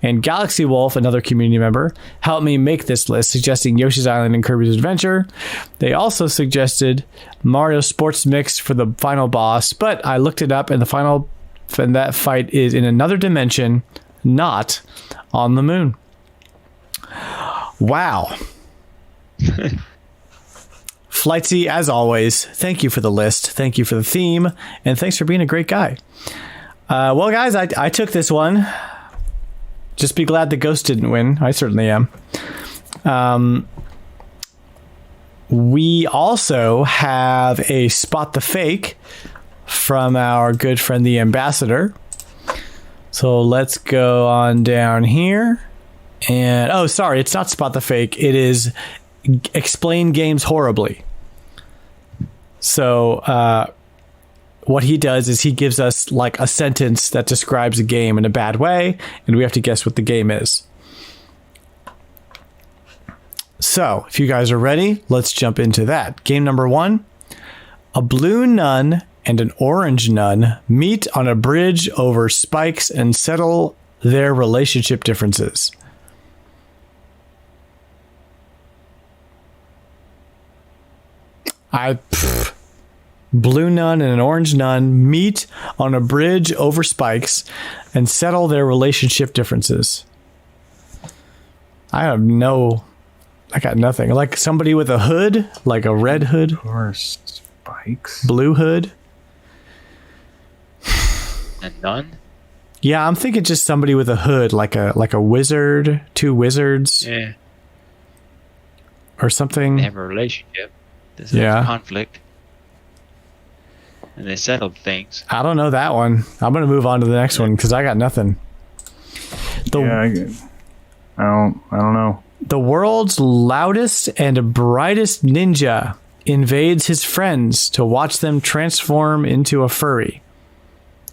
And Galaxy Wolf, another community member, helped me make this list, suggesting Yoshi's Island and Kirby's Adventure. They also suggested Mario Sports Mix for the final boss, but I looked it up, and that fight is in another dimension, not on the moon. Wow. Flightsy, as always, thank you for the list, thank you for the theme, and thanks for being a great guy. Well, guys, I took this one. Just be glad the Ghost didn't win. I certainly am. We also have a Spot the Fake from our good friend, the Ambassador. So let's go on down here. And, oh, sorry, it's not Spot the Fake. It is Explain Games Horribly. So, what he does is he gives us like a sentence that describes a game in a bad way, and we have to guess what the game is. So, if you guys are ready, let's jump into that. Game number 1. A blue nun and an orange nun meet on a bridge over spikes and settle their relationship differences. Blue nun and an orange nun meet on a bridge over spikes and settle their relationship differences. I got nothing. Like somebody with a hood, like a red hood. Or spikes. Blue hood. A nun? Yeah, I'm thinking just somebody with a hood, like a wizard, 2 wizards. Yeah. Or something. They have a relationship. There's Yeah. a conflict. And they settled things. I don't know that one. I'm going to move on to the next one because I got nothing. I don't know. The world's loudest and brightest ninja invades his friends to watch them transform into a furry.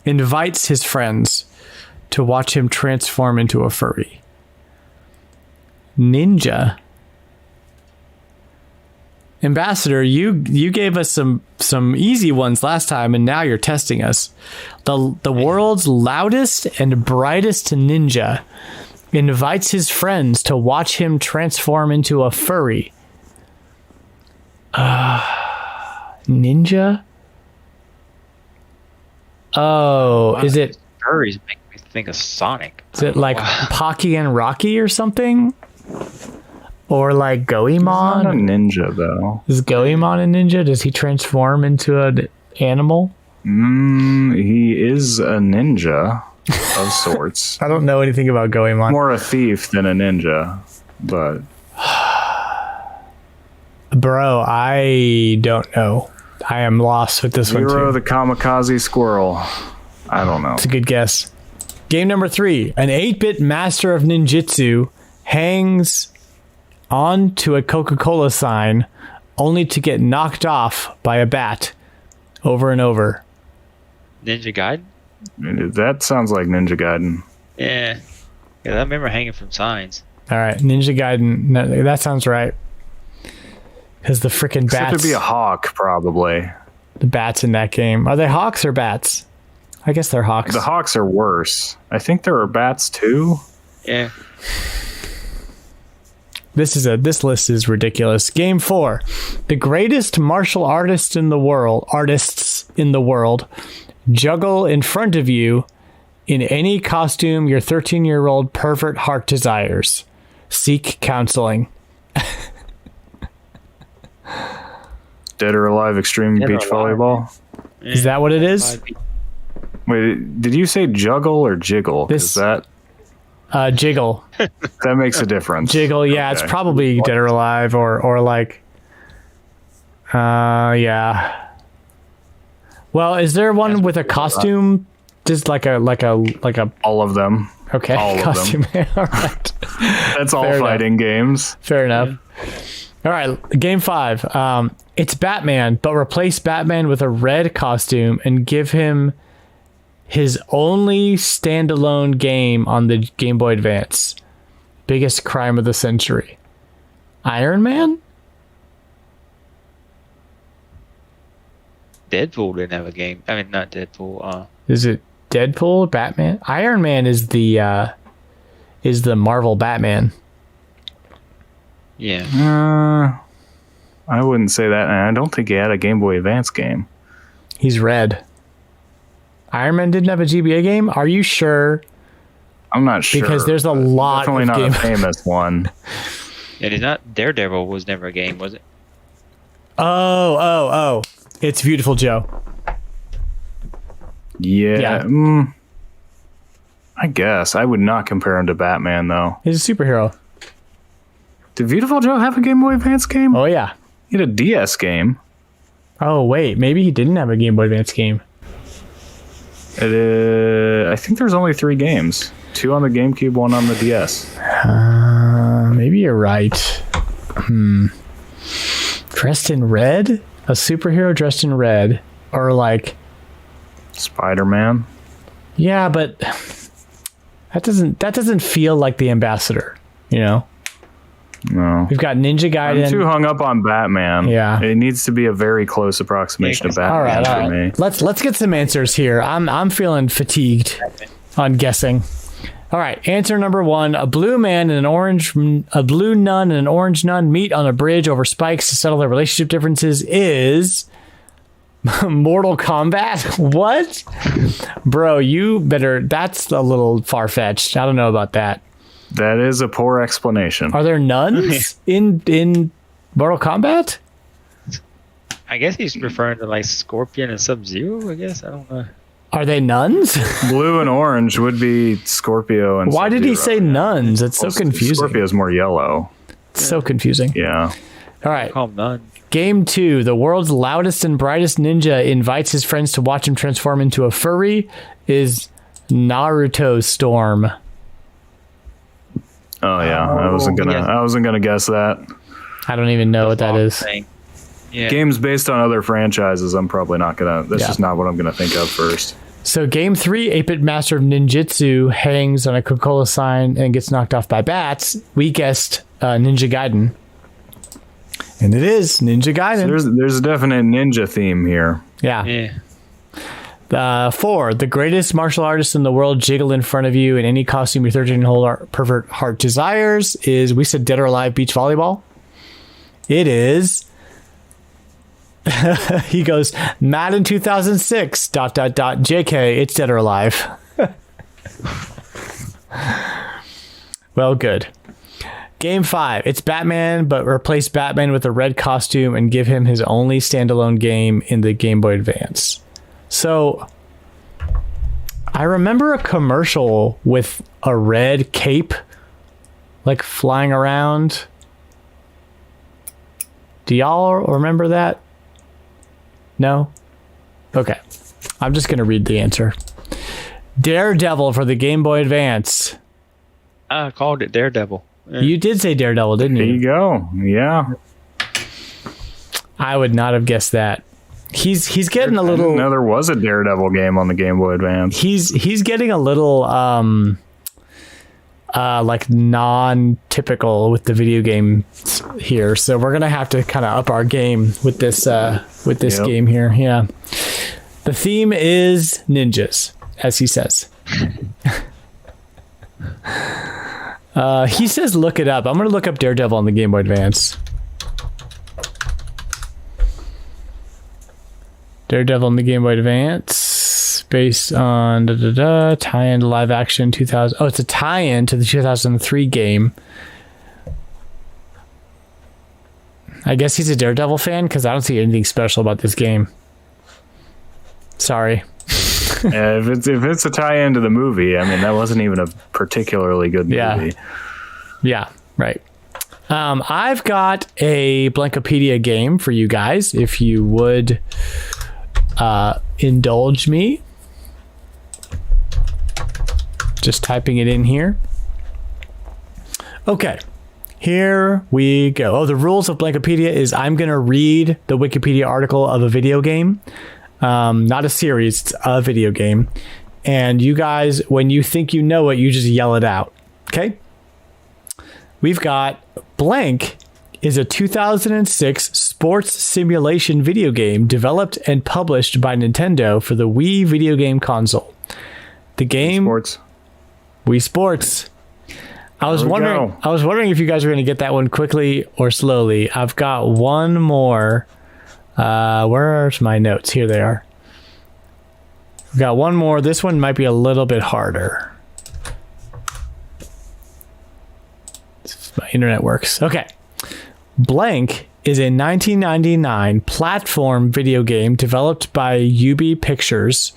Invites his friends to watch him transform into a furry. Ninja. Ambassador, you gave us some easy ones last time, and now you're testing us. The world's loudest and brightest ninja invites his friends to watch him transform into a furry. Ninja? Oh, is it... Furries make me think of Sonic. Is it like Pocky and Rocky or something? Or like Goemon? He's not a ninja, though. Is Goemon a ninja? Does he transform into an animal? He is a ninja of sorts. I don't know anything about Goemon. More a thief than a ninja, but... Bro, I don't know. I am lost with this one Zero too. the Kamikaze Squirrel. I don't know. It's a good guess. Game number 3. An 8-bit master of ninjutsu hangs onto a Coca-Cola sign only to get knocked off by a bat over and over. Ninja Gaiden? That sounds like Ninja Gaiden. Yeah. I remember hanging from signs. All right, Ninja Gaiden. No, that sounds right. Because the freaking Except bats. to be a hawk, probably. The bats in that game. Are they hawks or bats? I guess they're hawks. The hawks are worse. I think there are bats too. Yeah. This list is ridiculous. Game 4. The greatest martial artists in the world juggle in front of you in any costume your 13-year-old pervert heart desires. Seek counseling. Dead or Alive Extreme Dead or Beach Alive. Volleyball. Yeah. Is that what it is? Wait, did you say juggle or jiggle? This- Because Jiggle. that makes a difference. Jiggle, yeah, Okay. it's probably Dead or Alive or like yeah. Well, is there one with a costume? Just like a All of them. okay, all of them. costume. All right. That's all Fair enough. fighting games. Fair enough. All right, game 5. It's Batman, but replace Batman with a red costume and give him his only standalone game on the Game Boy Advance. Biggest crime of the century. Iron Man? Deadpool didn't have a game. I mean, not Deadpool. Is it Deadpool? Batman? Iron Man is the Marvel Batman. Yeah. I wouldn't say that. And I don't think he had a Game Boy Advance game. He's red. Iron Man didn't have a GBA game? Are you sure? I'm not sure. Because there's a lot Definitely of not game. a famous one. It is not. Daredevil was never a game, was it? Oh. It's Beautiful Joe. Yeah. I guess. I would not compare him to Batman, though. He's a superhero. Did Beautiful Joe have a Game Boy Advance game? Oh, yeah. He had a DS game. Oh, wait. Maybe he didn't have a Game Boy Advance game. I think there's only 3 games. 2 on the GameCube, 1 on the DS. Maybe you're right. Dressed in red? A superhero dressed in red? Or like... Spider-Man. Yeah, but... That doesn't feel like the Ambassador, you know? No. We've got Ninja Gaiden. I'm too hung up on Batman. Yeah. It needs to be a very close approximation to all Batman right. for me. Let's get some answers here. I'm feeling fatigued on guessing. All right, answer number 1: a blue nun and an orange nun meet on a bridge over spikes to settle their relationship differences is Mortal Kombat. What, bro? You better. That's a little far fetched. I don't know about that. That is a poor explanation. Are there nuns in Mortal Kombat? I guess he's referring to like Scorpion and Sub-Zero. I guess I don't know. Are they nuns? Blue and orange would be Scorpio and Why did he Sub-Zero. say nuns? It's so confusing. Scorpio's more yellow. It's so confusing. Yeah. All right. Call him none. Game 2. The world's loudest and brightest ninja invites his friends to watch him transform into a furry is Naruto Storm. Oh yeah. I wasn't gonna guess that. I don't even know what that is. Thing. Yeah. Games based on other franchises, I'm probably not gonna. That's just not what I'm gonna think of first. So game 3, 8-bit master of ninjutsu hangs on a Coca-Cola sign and gets knocked off by bats. We guessed Ninja Gaiden. And it is Ninja Gaiden. So there's a definite ninja theme here. Yeah. Yeah. 4, the greatest martial artists in the world jiggle in front of you in any costume your 13-year-old pervert heart desires is, we said Dead or Alive Beach Volleyball. It is... he goes, Madden 2006, ... JK, it's Dead or Alive. Well, good. Game 5, it's Batman, but replace Batman with a red costume and give him his only standalone game in the Game Boy Advance. So, I remember a commercial with a red cape, like flying around. Do y'all remember that? No? Okay. I'm just going to read the answer. Daredevil for the Game Boy Advance. I called it Daredevil. Yeah. You did say Daredevil, didn't you? There you go. Yeah. I would not have guessed that. He's getting a little. I didn't know there was a Daredevil game on the Game Boy Advance. He's getting a little like non-typical with the video game here. So we're gonna have to kind of up our game with this game here. Yeah. The theme is ninjas, as he says. He says look it up. I'm gonna look up Daredevil on the Game Boy Advance. Daredevil on the Game Boy Advance, based on tie-in to live action 2000. Oh, it's a tie-in to the 2003 game. I guess he's a Daredevil fan because I don't see anything special about this game. Sorry. Yeah, if it's a tie-in to the movie, I mean, that wasn't even a particularly good movie. Yeah, right. I've got a Blankopedia game for you guys, if you would indulge me. Just typing it in here. Okay, here we go. Oh, the rules of Blankopedia is I'm going to read the Wikipedia article of a video game. Not a series, it's a video game. And you guys, when you think you know it, you just yell it out. Okay? We've got Blank is a 2006 sports simulation video game developed and published by Nintendo for the Wii video game console. The game Wii Sports. I was wondering if you guys were going to get that one quickly or slowly. I've got one more. Where's my notes? Here they are. I've got one more. This one might be a little bit harder. My internet works. Okay. Blank is a 1999 platform video game developed by UB Pictures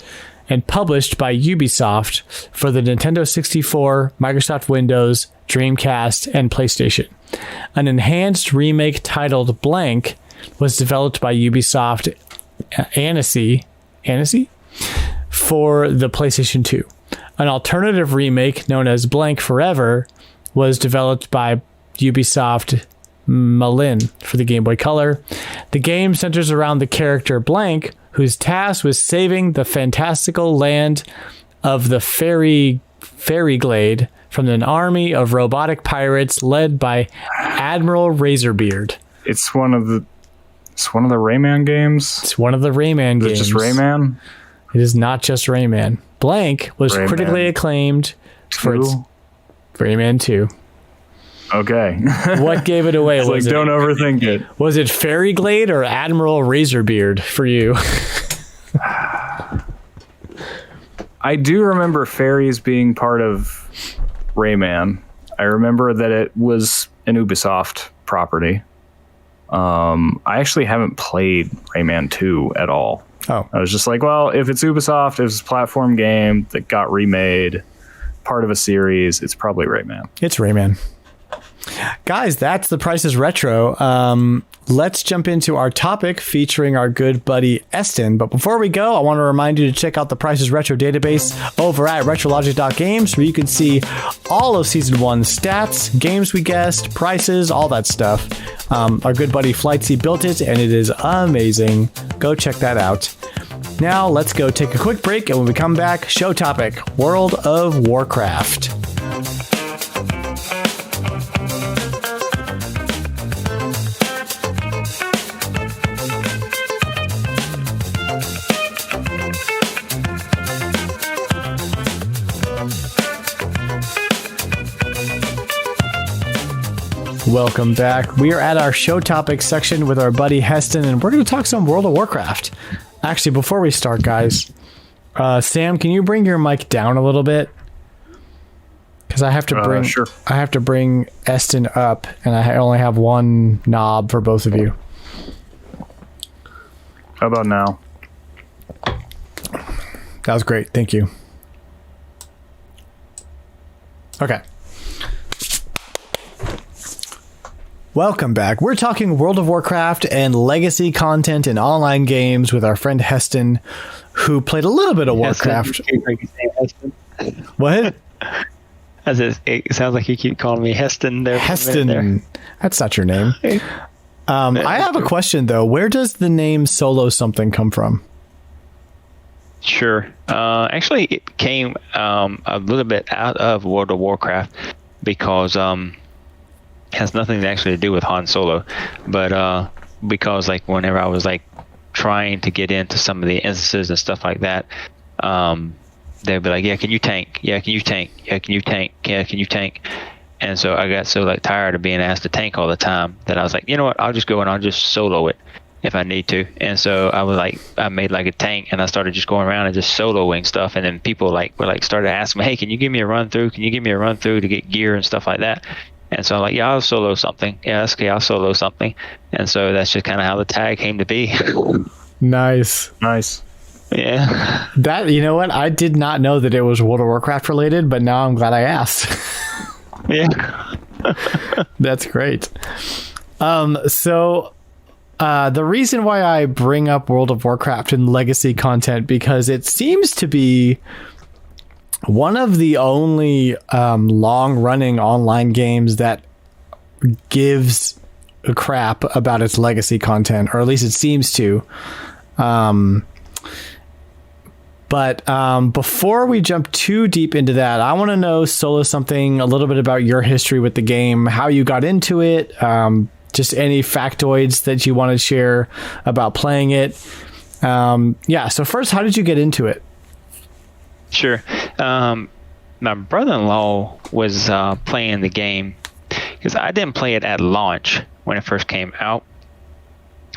and published by Ubisoft for the Nintendo 64, Microsoft Windows, Dreamcast, and PlayStation. An enhanced remake titled Blank was developed by Ubisoft Annecy for the PlayStation 2. An alternative remake known as Blank Forever was developed by Ubisoft Malin for the Game Boy Color. The game centers around the character Blank, whose task was saving the fantastical land of the Fairy Glade from an army of robotic pirates led by Admiral Razorbeard. It's one of the Rayman games. It's one of the Rayman games. Is it just Rayman? It is not just Rayman. Blank was critically acclaimed for its Rayman 2. Okay. What gave it away? Was don't overthink it. Was it Fairy Glade or Admiral Razorbeard for you? I do remember fairies being part of Rayman. I remember that it was an Ubisoft property. I actually haven't played Rayman 2 at all. Oh. I was just like, well, if it's Ubisoft, if it's a platform game that got remade, part of a series, it's probably Rayman. It's Rayman. Guys, that's The Price is Retro. Let's jump into our topic featuring our good buddy Eston. But before we go, I want to remind you to check out the Price is Retro database over at RetroLogic.games, where you can see all of Season 1's stats, games we guessed, prices, all that stuff. Our good buddy Flightsy built it, and it is amazing. Go check that out. Now, let's go take a quick break, and when we come back, show topic, World of Warcraft. Welcome back. We are at our show topics section with our buddy Heston, and we're going to talk some World of Warcraft. Actually, before we start, guys, Sam, can you bring your mic down a little bit? Because I have to bring I have to bring Eston up, and I only have one knob for both of you. How about now? That was great. Thank you. Okay. Welcome back. We're talking World of Warcraft and legacy content in online games with our friend Eston, who played a little bit of Warcraft. What? It sounds like you keep calling me Eston there. Eston. That's not your name. I have a question, though. Where does the name Solo Something come from? Sure. Actually, it came a little bit out of World of Warcraft because has nothing actually to do with Han Solo, but because like whenever I was like trying to get into some of the instances and stuff like that, they'd be like, yeah, can you tank? Yeah, can you tank? Yeah, can you tank? Yeah, can you tank? And so I got so like tired of being asked to tank all the time that I was like, you know what, I'll just go and I'll just solo it if I need to. And so I made like a tank and I started just going around and just soloing stuff. And then people started asking me, hey, can you give me a run through? Can you give me a run through to get gear and stuff like that? And so I'm like, yeah, I'll solo something. Yeah, that's okay, I'll solo something. And so that's just kind of how the tag came to be. Nice. Yeah. That, you know what? I did not know that it was World of Warcraft related, but now I'm glad I asked. Yeah. That's great. So the reason why I bring up World of Warcraft and legacy content, because it seems to be one of the only long-running online games that gives a crap about its legacy content, or at least it seems to. But before we jump too deep into that, I want to know, Solo Something, a little bit about your history with the game, how you got into it, just any factoids that you want to share about playing it. So first, how did you get into it? Sure. My brother-in-law was playing the game because I didn't play it at launch when it first came out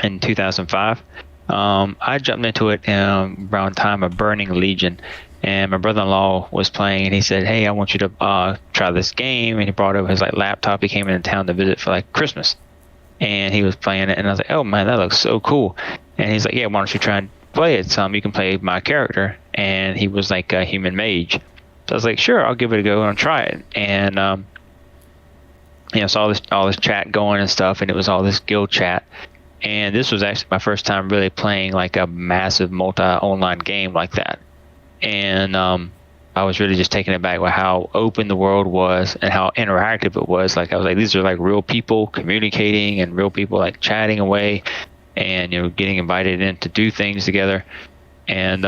in 2005. I jumped into it around time of Burning Legion, and my brother-in-law was playing, and he said, hey, I want you to try this game. And he brought over his laptop. He came into town to visit for Christmas, and he was playing it, and I was like, oh man, that looks so cool. And he's like, yeah, why don't you try and play it some? You can play my character. And he was like a human mage. So I was like, sure, I'll give it a go and try it. And saw all this chat going and stuff, and it was all this guild chat. And this was actually my first time really playing like a massive multi-online game like that. And I was really just taken aback with how open the world was and how interactive it was. Like I was like, these are like real people communicating and real people like chatting away and getting invited in to do things together. And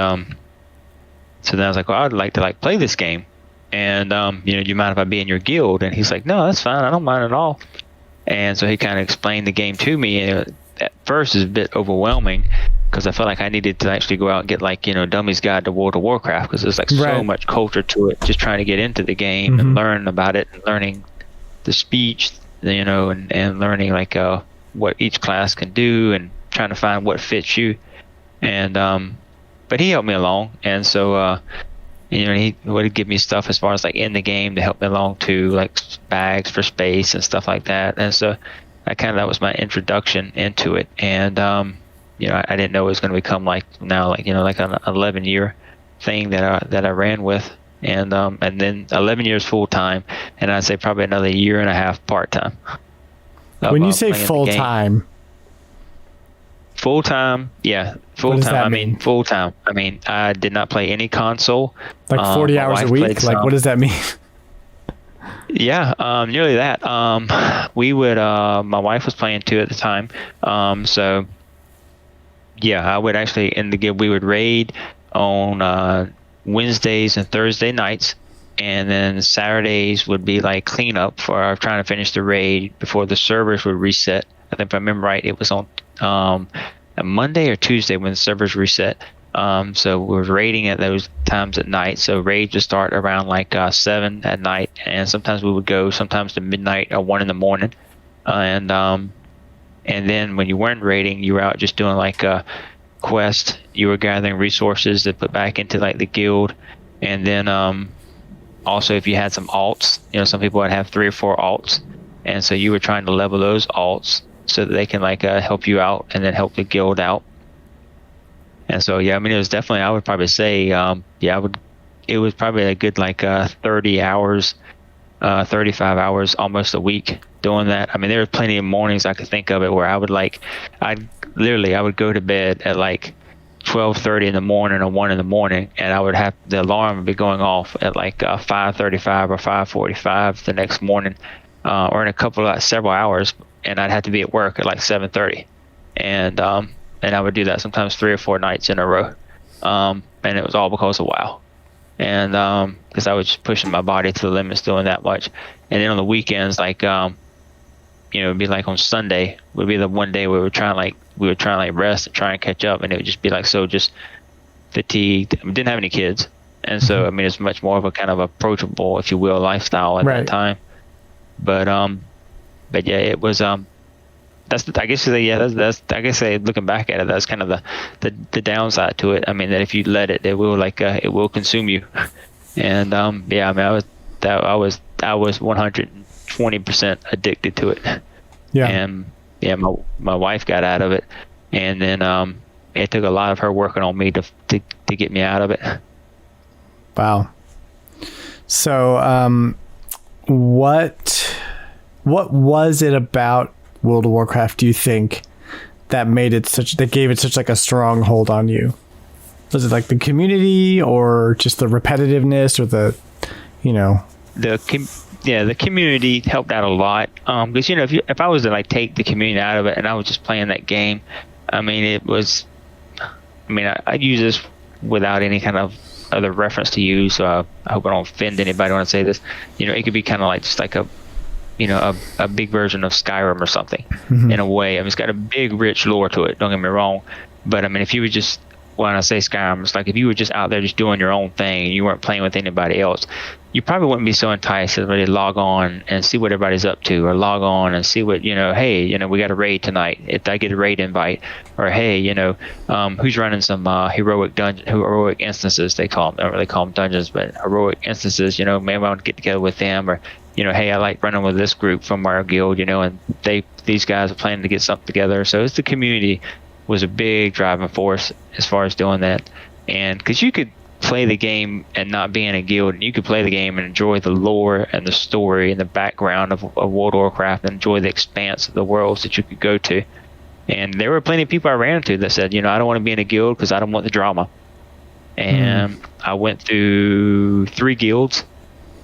so then I was like, well, I'd like to play this game. And do you mind if I be in your guild? And he's like, no, that's fine, I don't mind at all. And so he kind of explained the game to me. And at first, it's a bit overwhelming because I felt like I needed to actually go out and get Dummy's Guide to World of Warcraft, because there's so much culture to it. Just trying to get into the game and learn about it, and learning the speech, and learning what each class can do, and trying to find what fits you. And but he helped me along, and so he would give me stuff as far as in the game to help me along to bags for space and stuff like that. And so that was my introduction into it. And I didn't know it was going to become an 11-year thing that I ran with, and then 11 years full time, and I'd say probably another year and a half part time. When you say full time, full time, yeah, full time. I mean, full time. I mean, I did not play any console. 40 hours a week. What does that mean? Yeah, nearly that. We would. My wife was playing too at the time. So yeah, I would actually in the guild. We would raid on Wednesdays and Thursday nights, and then Saturdays would be cleanup for trying to finish the raid before the servers would reset. I think if I remember right, it was on a Monday or Tuesday when the servers reset. So we were raiding at those times at night. So raids would start around 7 at night, and sometimes we would go sometimes to midnight or 1 in the morning. And then when you weren't raiding, you were out just doing a quest. You were gathering resources to put back into the guild. And then also if you had some alts, some people would have 3 or 4 alts, and so you were trying to level those alts so that they can help you out and then help the guild out. And so yeah, I mean, it was definitely, I would probably say it was probably a good 30 hours, 35 hours almost a week doing that. I mean, there were plenty of mornings I could think of it where I would I would go to bed at like 12:30 in the morning or 1 in the morning, and I would have the alarm would be going off at like 5:35 or 5:45 the next morning, or in several hours, and I'd have to be at work at like 7:30, and I would do that sometimes 3 or 4 nights in a row, and it was all because of WoW. And because I was just pushing my body to the limits doing that much. And then on the weekends, like it'd be like on Sunday would be the one day where we would try and rest and try and catch up, and it would just be like so just fatigued. We didn't have any kids, and so I mean it's much more of a kind of approachable, if you will, lifestyle at that time. But yeah, it was that's I guess looking back at it, that's kind of the downside to it. I mean that if you let it, it will consume you. And yeah, I mean I was 120% addicted to it. Yeah. And yeah, my wife got out of it, and then it took a lot of her working on me to get me out of it. Wow. So what was it about World of Warcraft, do you think, that gave it such like a strong hold on you? Was it like the community, or just the repetitiveness, or the community helped out a lot, because if I was to like take the community out of it and I was just playing that game, I mean I use this without any kind of other reference to you, so I hope I don't offend anybody when I say this. It could be kind of like just like a big version of Skyrim or something, in a way. I mean, it's got a big, rich lore to it, don't get me wrong. But I mean, if you were just, when I say Skyrim, it's like if you were just out there just doing your own thing and you weren't playing with anybody else, you probably wouldn't be so enticed to really log on and see what everybody's up to, or log on and see what, hey, we got a raid tonight, if I get a raid invite, or hey, who's running some heroic instances, they call them. They don't really call them dungeons, but heroic instances, maybe I want to get together with them, or hey, I like running with this group from our guild, and these guys are planning to get something together. So it's the community was a big driving force as far as doing that. And because you could play the game and not be in a guild, and you could play the game and enjoy the lore and the story and the background of World of Warcraft, and enjoy the expanse of the worlds that you could go to. And there were plenty of people I ran into that said, I don't want to be in a guild because I don't want the drama. And I went through 3 guilds.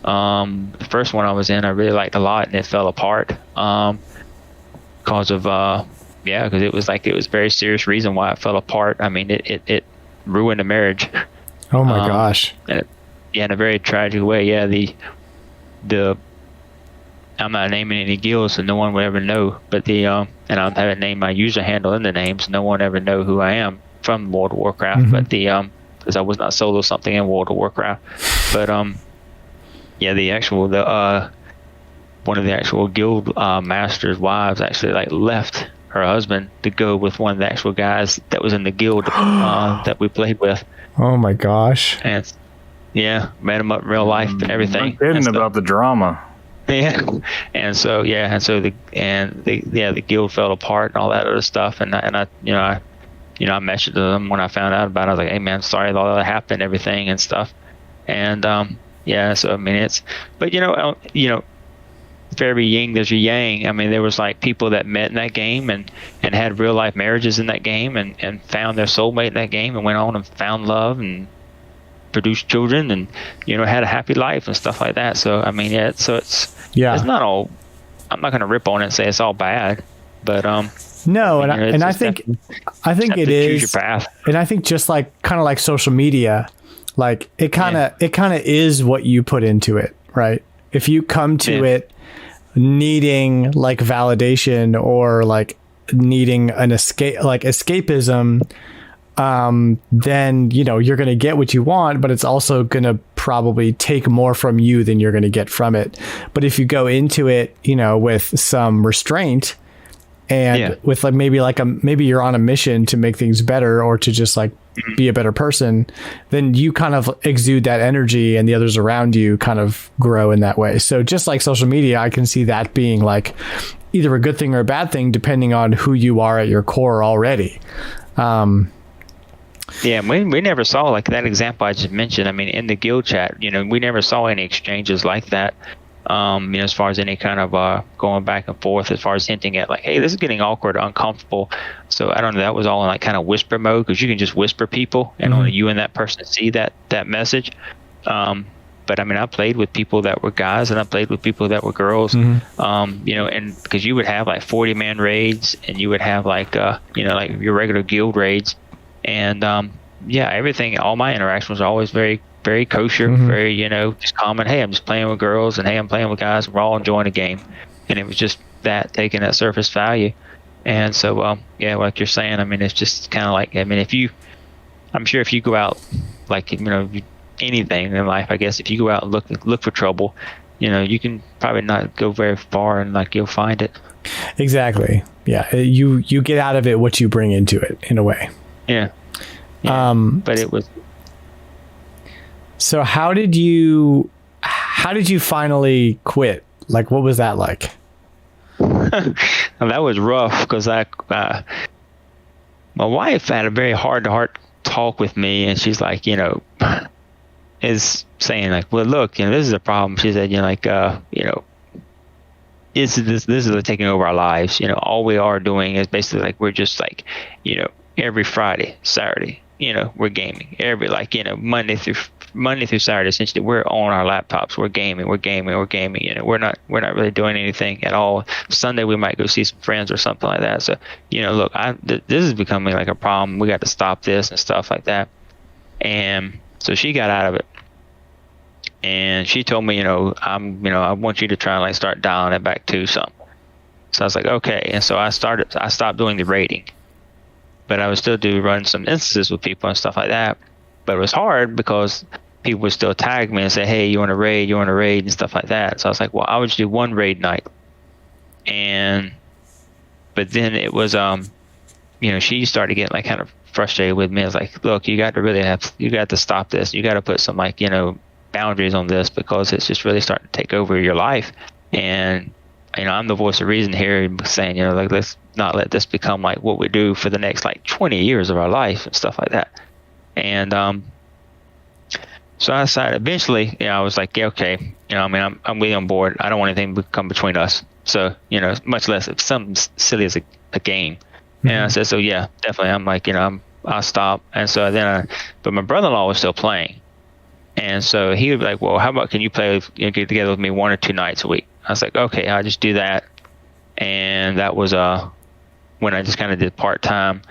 The first one I was in, I really liked a lot, and it fell apart because of because it was a very serious reason why it fell apart. I mean, it ruined a marriage. Oh my gosh! And in a very tragic way. Yeah, the I'm not naming any guilds, so no one will ever know. But and I haven't named my user handle in the names. No one ever know who I am from World of Warcraft. But because I was not solo something in World of Warcraft, but yeah, one of the actual guild master's wives actually left her husband to go with one of the actual guys that was in the guild that we played with. Oh my gosh! And yeah, met him up in real life and everything. Kidding about the drama. Yeah, and so the guild fell apart and all that other stuff, and I messaged them when I found out about it. I was like, hey man, sorry all that happened and everything and stuff, and yeah, so I mean but for every yin there's a yang. I mean, there was people that met in that game and had real life marriages in that game and found their soulmate in that game and went on and found love and produced children and had a happy life and stuff like that. So I mean, it's not all. I'm not going to rip on it and say it's all bad, but no, and I think it is. Choose your path. And I think just kind of like social media. It kind of is what you put into it, right? If you come to it needing validation or needing an escapism, then you're going to get what you want, but it's also going to probably take more from you than you're going to get from it. But if you go into it, with some restraint and with maybe you're on a mission to make things better or to just be a better person, then you kind of exude that energy and the others around you kind of grow in that way. So just like social media, I can see that being either a good thing or a bad thing, depending on who you are at your core already. Yeah, we never saw that example I just mentioned. I mean, in the guild chat, we never saw any exchanges like that. As far as any kind of going back and forth, as far as hinting at like, hey, this is getting awkward, uncomfortable. So I don't know, that was all in like kind of whisper mode, because you can just whisper people and only you and that person see that message. But I mean, I played with people that were guys and I played with people that were girls, and because you would have like 40-man raids and you would have like, like your regular guild raids. And everything, all my interactions were always very, very kosher, very, just common. Hey, I'm just playing with girls, and hey, I'm playing with guys. We're all enjoying the game. And it was just that, taking that surface value. And so, like you're saying, I mean, it's just kind of like, I mean, I'm sure if you go out, like, anything in life, I guess, if you go out and look for trouble, you can probably not go very far, and like you'll find it. Exactly. Yeah. You get out of it what you bring into it, in a way. Yeah. But it was. So how did you finally quit? Like, what was that like? That was rough, because my wife had a very heart-to-heart talk with me, and she's like, is saying like, well, look, this is a problem. She said, this is taking over our lives. All we are doing is basically like, we're just like, every Friday, Saturday, we're gaming. Every Monday through Saturday, essentially, we're on our laptops. We're gaming. We're not really doing anything at all. Sunday we might go see some friends or something like that. So, look, this is becoming like a problem. We got to stop this and stuff like that. And so she got out of it, and she told me, I want you to try and like start dialing it back to something. So I was like, okay. And so I stopped doing the rating, but I would still run some instances with people and stuff like that. But it was hard because people would still tag me and say, hey, you want to raid and stuff like that. So I was like, well, I would just do one raid night. But then it was, she started getting like kind of frustrated with me. It's like, look, you got to stop this. You got to put some like, boundaries on this, because it's just really starting to take over your life. And, I'm the voice of reason here, saying, like, let's not let this become like what we do for the next like 20 years of our life and stuff like that. And so I decided eventually, I was like, yeah, okay, I'm really on board. I don't want anything to come between us. So, much less if something silly as a game. And I said, so yeah, definitely. I'm like, I'll stop. And so then but my brother-in-law was still playing. And so he would be like, well, how about, can you play, get together with me 1 or 2 nights a week? I was like, okay, I'll just do that. And that was when I just kind of did part-time.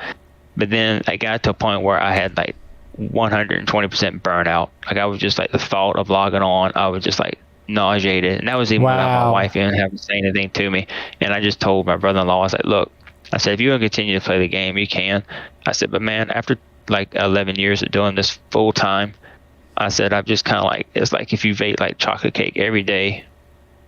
But then I got to a point where I had like 120% burnout. Like, I was just like, the thought of logging on, I was just like nauseated. And that was even without my wife even having to say anything to me. And I just told my brother-in-law, I was like, look, I said, if you want to continue to play the game, you can. I said, but man, after like 11 years of doing this full time, I said, I've just kind of like, it's like if you've ate like chocolate cake every day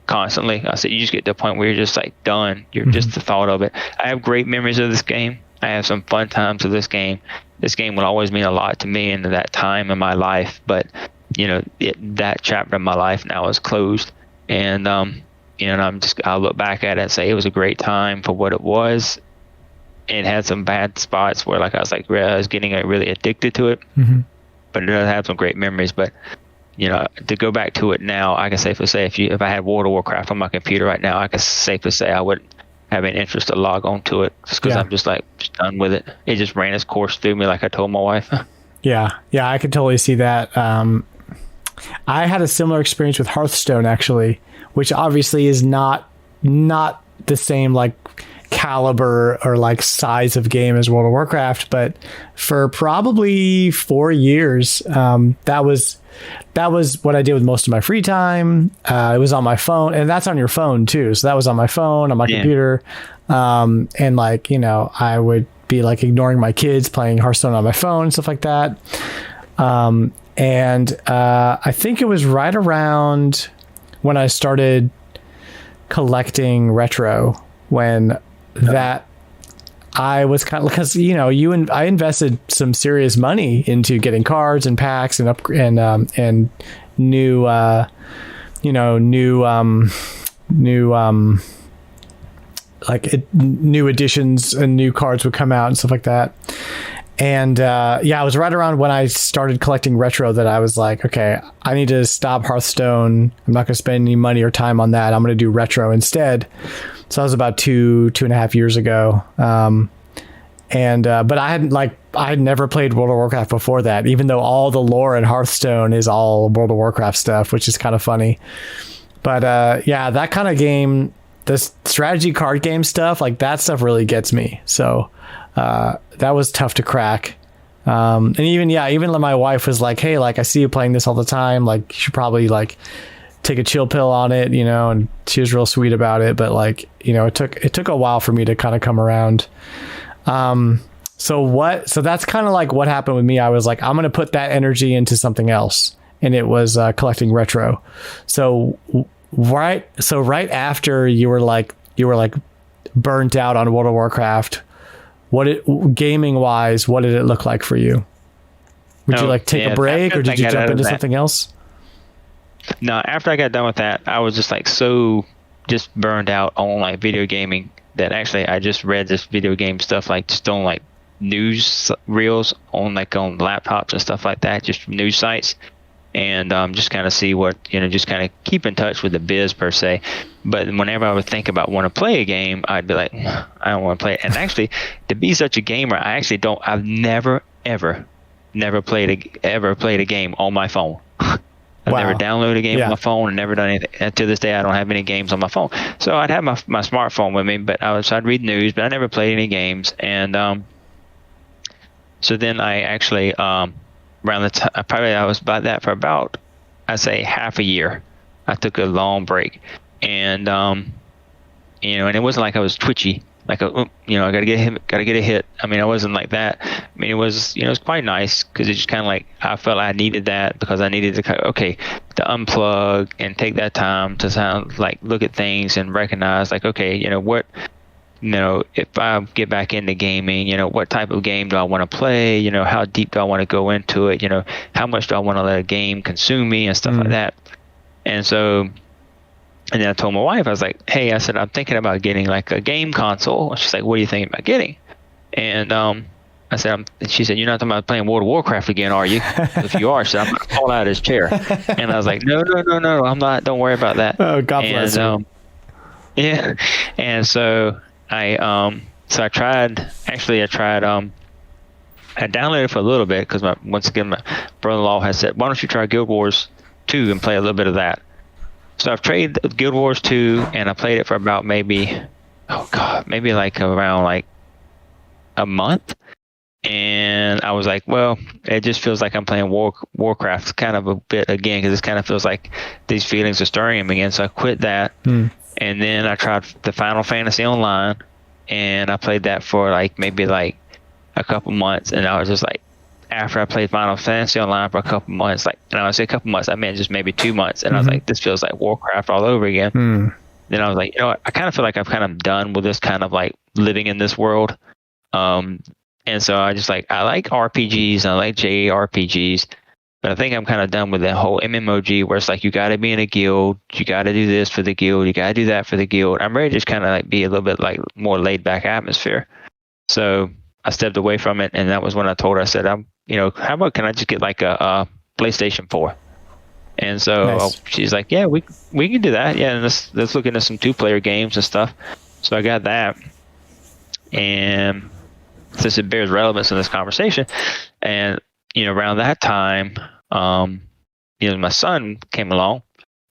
constantly. I said, you just get to a point where you're just like done. You're just the thought of it. I have great memories of this game. I have some fun times with this game. This game will always mean a lot to me in that time in my life. But, that chapter of my life now is closed. And, and I'll look back at it and say it was a great time for what it was. It had some bad spots where like I was getting really addicted to it. But it does have some great memories. But to go back to it now, I can safely say if I had World of Warcraft on my computer right now, I can safely say I wouldn't have any interest to log on to it, just because I'm just done with it. It just ran its course through me, like I told my wife. Yeah, I could totally see that. I had a similar experience with Hearthstone, actually, which obviously is not the same like caliber or like size of game as World of Warcraft, but for probably 4 years, that was what I did with most of my free time. It was on my phone, and that's on your phone too. So that was on my phone, on my computer. And like, I would be like ignoring my kids playing Hearthstone on my phone and stuff like that. And I think it was right around when I started collecting retro, when that I was kind of, because I invested some serious money into getting cards and packs and new new editions, and new cards would come out and stuff like that. And it was right around when I started collecting retro that I was like, okay, I need to stop Hearthstone. I'm not going to spend any money or time on that. I'm going to do retro instead. So that was about 2.5 years ago. But I had never played World of Warcraft before that, even though all the lore in Hearthstone is all World of Warcraft stuff, which is kind of funny. But that kind of game, this strategy card game stuff, like that stuff really gets me. So that was tough to crack. And even my wife was like, hey, like I see you playing this all the time, like you should probably like take a chill pill on it, and she was real sweet about it, but like, it took a while for me to kind of come around. So that's kind of like what happened with me. I was like, I'm going to put that energy into something else. And it was collecting retro. So right after you were like burnt out on World of Warcraft, gaming wise, what did it look like for you? Would you like take a break, or did you jump into something else? No, after I got done with that, I was just like so just burned out on like video gaming that actually I just read this video game stuff like just on like news reels on laptops and stuff like that, just from news sites, and just kind of see what, just kind of keep in touch with the biz per se. But whenever I would think about want to play a game, I'd be like, I don't want to play it. And actually, to be such a gamer, I've never played a game on my phone. I've never downloaded a game on my phone and never done anything. And to this day, I don't have any games on my phone. So I'd have my smartphone with me, but I'd read news, but I never played any games. And so then I actually, around the time, I was about that for about, I'd say half a year. I took a long break. And, and it wasn't like I was twitchy. Like, I gotta get a hit. I mean, I wasn't like that. I mean, it was quite nice because it just kind of like, I felt I needed that because I needed to unplug and take that time to look at things and recognize like, okay, if I get back into gaming, what type of game do I want to play? How deep do I want to go into it? How much do I want to let a game consume me and stuff like that? And so, and then I told my wife, I was like, hey, I said, I'm thinking about getting like a game console. She's like, what are you thinking about getting? And I said, and she said, you're not talking about playing World of Warcraft again, are you? If you are, she said, I'm going to fall out of his chair. And I was like, no, I'm not. Don't worry about that. Oh, God bless you. Yeah. And so I downloaded it for a little bit because once again, my brother-in-law has said, why don't you try Guild Wars 2 and play a little bit of that? So I've traded Guild Wars 2 and I played it for about maybe like around like a month. And I was like, well, it just feels like I'm playing Warcraft kind of a bit again because it kind of feels like these feelings are stirring him again. So I quit that. And then I tried the Final Fantasy Online and I played that for like maybe like a couple months. And I was just like, after I played Final Fantasy Online for a couple months, and I would say a couple months, I meant just maybe 2 months, and I was like, this feels like Warcraft all over again. Then I was like, I kind of feel like I'm kind of done with this kind of like living in this world. And so I just like, I like RPGs, I like JRPGs, but I think I'm kind of done with that whole MMOG where it's like, you got to be in a guild, you got to do this for the guild, you got to do that for the guild. I'm ready to just kind of like be a little bit like more laid back atmosphere. So I stepped away from it, and that was when I told her, I said, how about can I just get like a PlayStation 4? And so she's like, yeah, we can do that. Yeah, and let's look into some 2-player games and stuff. So I got that, and since it bears relevance in this conversation, and around that time, my son came along,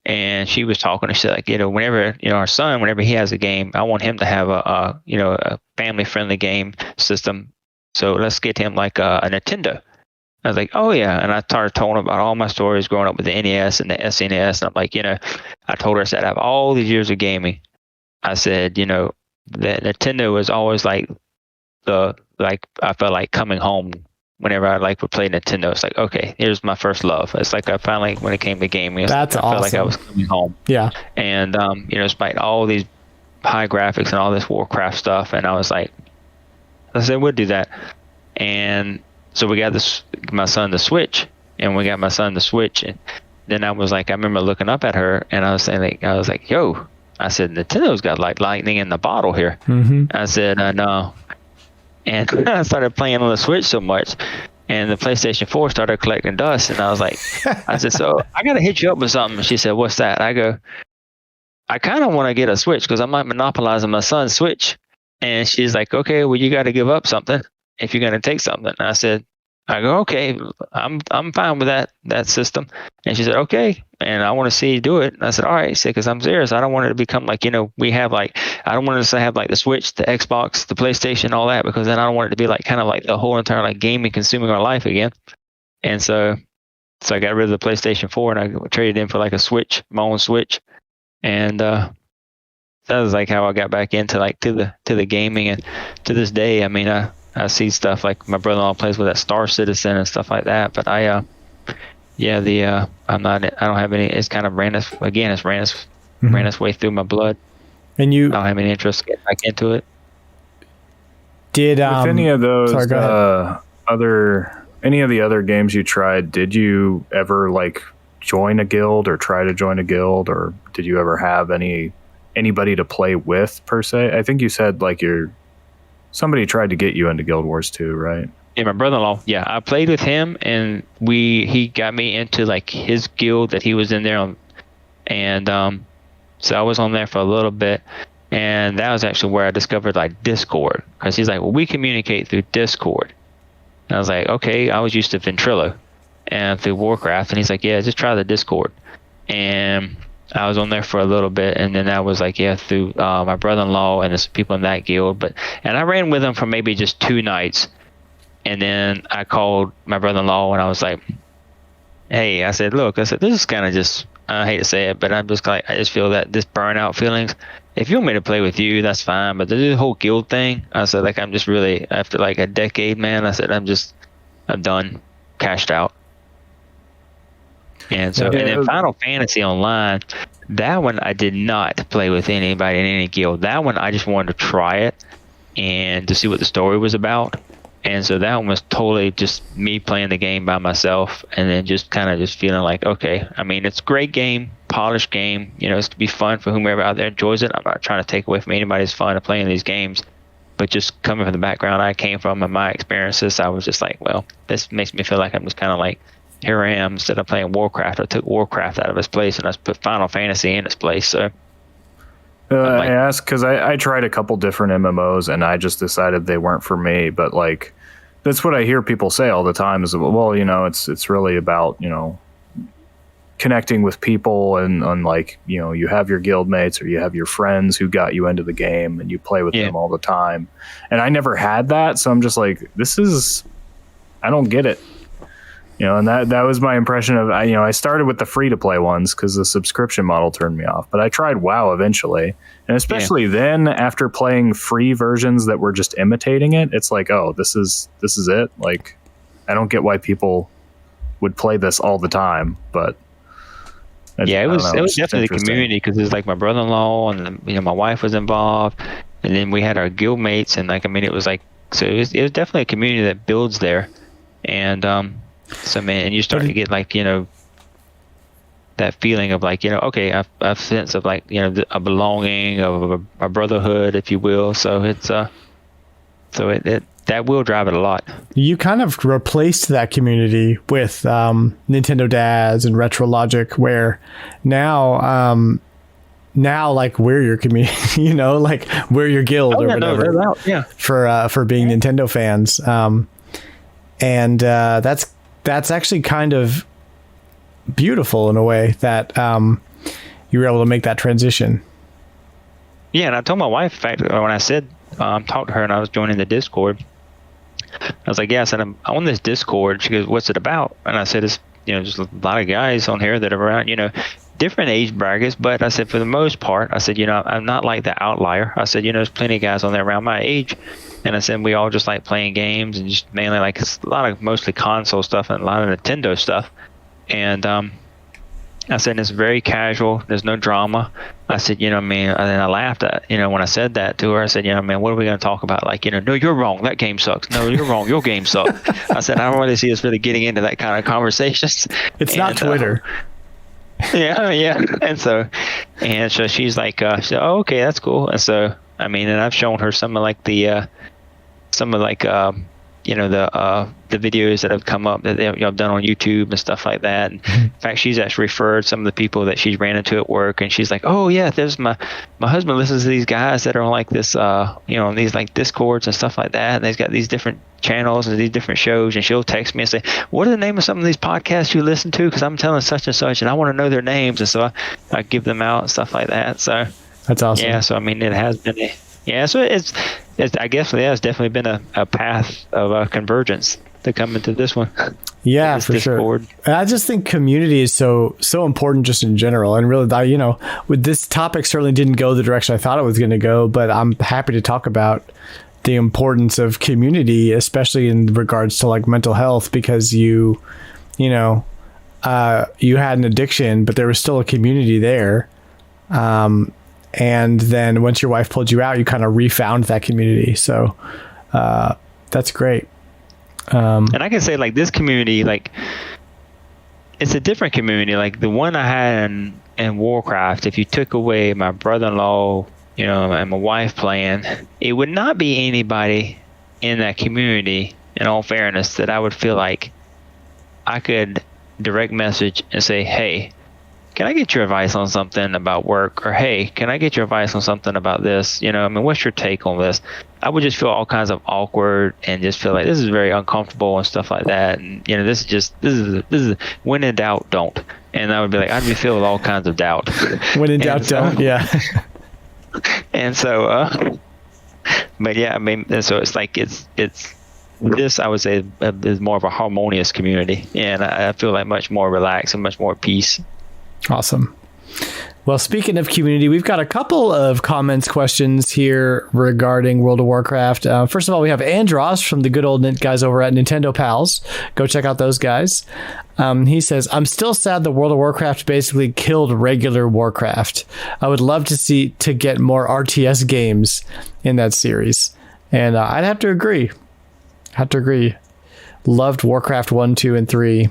and she was talking, and she said like, whenever our son, whenever he has a game, I want him to have a family friendly game system. So let's get him like a Nintendo. I was like, oh yeah. And I started telling him about all my stories growing up with the NES and the SNES. And I'm like, I told her, I said, I have all these years of gaming. I said, that Nintendo was always like I felt like coming home whenever I would play Nintendo. It's like, okay, here's my first love. It's like I finally, when it came to gaming, I felt like I was coming home. Yeah. And, despite all these high graphics and all this Warcraft stuff, and I was like, I said, we'll do that. And so we got my son the Switch, and and then I was like, I remember looking up at her, and I was like, yo, I said, Nintendo's got like lightning in the bottle here. I said, no. And I started playing on the Switch so much, and the PlayStation 4 started collecting dust. And I was like, I said, so I got to hit you up with something. She said, what's that? I go, I kind of want to get a Switch because I'm not monopolizing my son's Switch. And she's like, okay, well, you got to give up something if you're going to take something. And I go, okay, I'm fine with that system. And she said, okay, and I want to see you do it. And I said, all right. She said, because I'm serious. I don't want it to become like, we have like, I don't want us to have like the Switch, the Xbox, the PlayStation, all that, because then I don't want it to be like kind of like the whole entire like gaming consuming our life again. And so I got rid of the PlayStation 4 and I traded in for like a Switch, my own Switch. And that was like how I got back into like to the gaming. And to this day, I mean, I see stuff like my brother-in-law plays with that Star Citizen and stuff like that. But I don't have any. It's kind of ran its way through my blood. And I don't have any interest getting back into it. Did with any of those sorry, any of the other games you tried, did you ever like join a guild or try to join a guild, or did you ever have anybody to play with per se? I think you said like somebody tried to get you into Guild Wars 2, right? Yeah, my brother-in-law. Yeah, I played with him, and he got me into like his guild that he was in there on, and so I was on there for a little bit, and that was actually where I discovered like Discord, because he's like, well, we communicate through Discord, and I was like, okay, I was used to Ventrilo and through Warcraft, and he's like, yeah, just try the Discord, and I was on there for a little bit, and then that was like, yeah, through my brother-in-law and there's people in that guild, and I ran with him for maybe just 2 nights. And then I called my brother-in-law and I was like, hey, I said, look, this is kind of just, I hate to say it, but I'm just like, I just feel that this burnout feelings. If you want me to play with you, that's fine. But the whole guild thing, I said, like, I'm just really, after like a decade, man, I said, I'm done, cashed out. And so, and then Final Fantasy Online, that one I did not play with anybody in any guild. That one I just wanted to try it and to see what the story was about. And so that one was totally just me playing the game by myself, and then just kind of just feeling like, okay, I mean, it's a great game, polished game, it's to be fun for whomever out there enjoys it. I'm not trying to take away from anybody's fun of playing these games, but just coming from the background I came from and my experiences, I was just like, well, this makes me feel like I'm just kind of like, here I am, instead of playing Warcraft, I took Warcraft out of its place and I put Final Fantasy in its place. So I asked because I tried a couple different MMOs and I just decided they weren't for me. But like, that's what I hear people say all the time is, well, it's really about, connecting with people and like, you have your guild mates or you have your friends who got you into the game and you play with them all the time. And I never had that. So I'm just like, I don't get it. And that was my impression of, I started with the free to play ones because the subscription model turned me off, but I tried WoW eventually. And especially then after playing free versions that were just imitating it, it's like, oh, this is it. Like, I don't get why people would play this all the time, but it was definitely the community, because it was like my brother-in-law and my wife was involved, and then we had our guild mates, and like, I mean, it was like, so it was definitely a community that builds there. And so, man, and you start to get like, that feeling of like, okay, a sense of like, a belonging, of a brotherhood, if you will. So it's that will drive it a lot. You kind of replaced that community with Nintendo Dads and RetroLogic, where now like we're your community, like we're your guild or whatever. For being Nintendo fans. And that's actually kind of beautiful in a way that you were able to make that transition. Yeah, and I told my wife, in fact, when I said, talked to her and I was joining the Discord, I was like, yeah, I said, I'm on this Discord. She goes, what's it about? And I said, it's, just a lot of guys on here that are around, different age brackets, but I said, for the most part, I said, I'm not like the outlier. I said, there's plenty of guys on there around my age. And I said, we all just like playing games and just mainly like, it's a lot of mostly console stuff and a lot of Nintendo stuff. And I said, it's very casual. There's no drama. I said, and then I laughed at, when I said that to her, I said, what are we going to talk about? Like, no, you're wrong. That game sucks. No, you're wrong. Your game sucks. I said, I don't really see us really getting into that kind of conversations. It's not Twitter. Yeah. And so she's like, oh, okay, that's cool. And so, I mean, and I've shown her some of like the some of like the videos that have come up that I've done on YouTube and stuff like that. And in fact, she's actually referred some of the people that she's ran into at work, and she's like, oh yeah, there's my husband listens to these guys that are on like this these like Discords and stuff like that, and they've got these different channels and these different shows, and she'll text me and say, what are the name of some of these podcasts you listen to, because I'm telling such and such and I want to know their names, and so I give them out and stuff like that. So that's awesome. Yeah, so I mean, it has been so it's I guess it's definitely been a path of convergence to come into this one. Yeah, for Discord. Sure. And I just think community is so important just in general. And really, with this topic certainly didn't go the direction I thought it was going to go, but I'm happy to talk about the importance of community, especially in regards to like mental health, because you had an addiction, but there was still a community there. And then once your wife pulled you out, you kind of refound that community. So that's great. And I can say like this community, like it's a different community. Like the one I had in Warcraft, if you took away my brother-in-law, and my wife playing, it would not be anybody in that community, in all fairness, that I would feel like I could direct message and say, hey, can I get your advice on something about work? Or, hey, can I get your advice on something about this? What's your take on this? I would just feel all kinds of awkward and just feel like this is very uncomfortable and stuff like that. And, this is when in doubt, don't. And I would be like, I'd be filled with all kinds of doubt. When in doubt, don't. Yeah. And so, but yeah, I mean, and so it's like, it's this, I would say, is more of a harmonious community. And I feel like much more relaxed and much more peace. Awesome. Well, speaking of community, we've got a couple of questions here regarding World of Warcraft. First of all, we have Andros from the good old guys over at Nintendo Pals. Go check out those guys. He says, I'm still sad that World of Warcraft basically killed regular Warcraft. I would love to get more RTS games in that series. And I'd have to agree. Loved Warcraft 1, 2, and 3.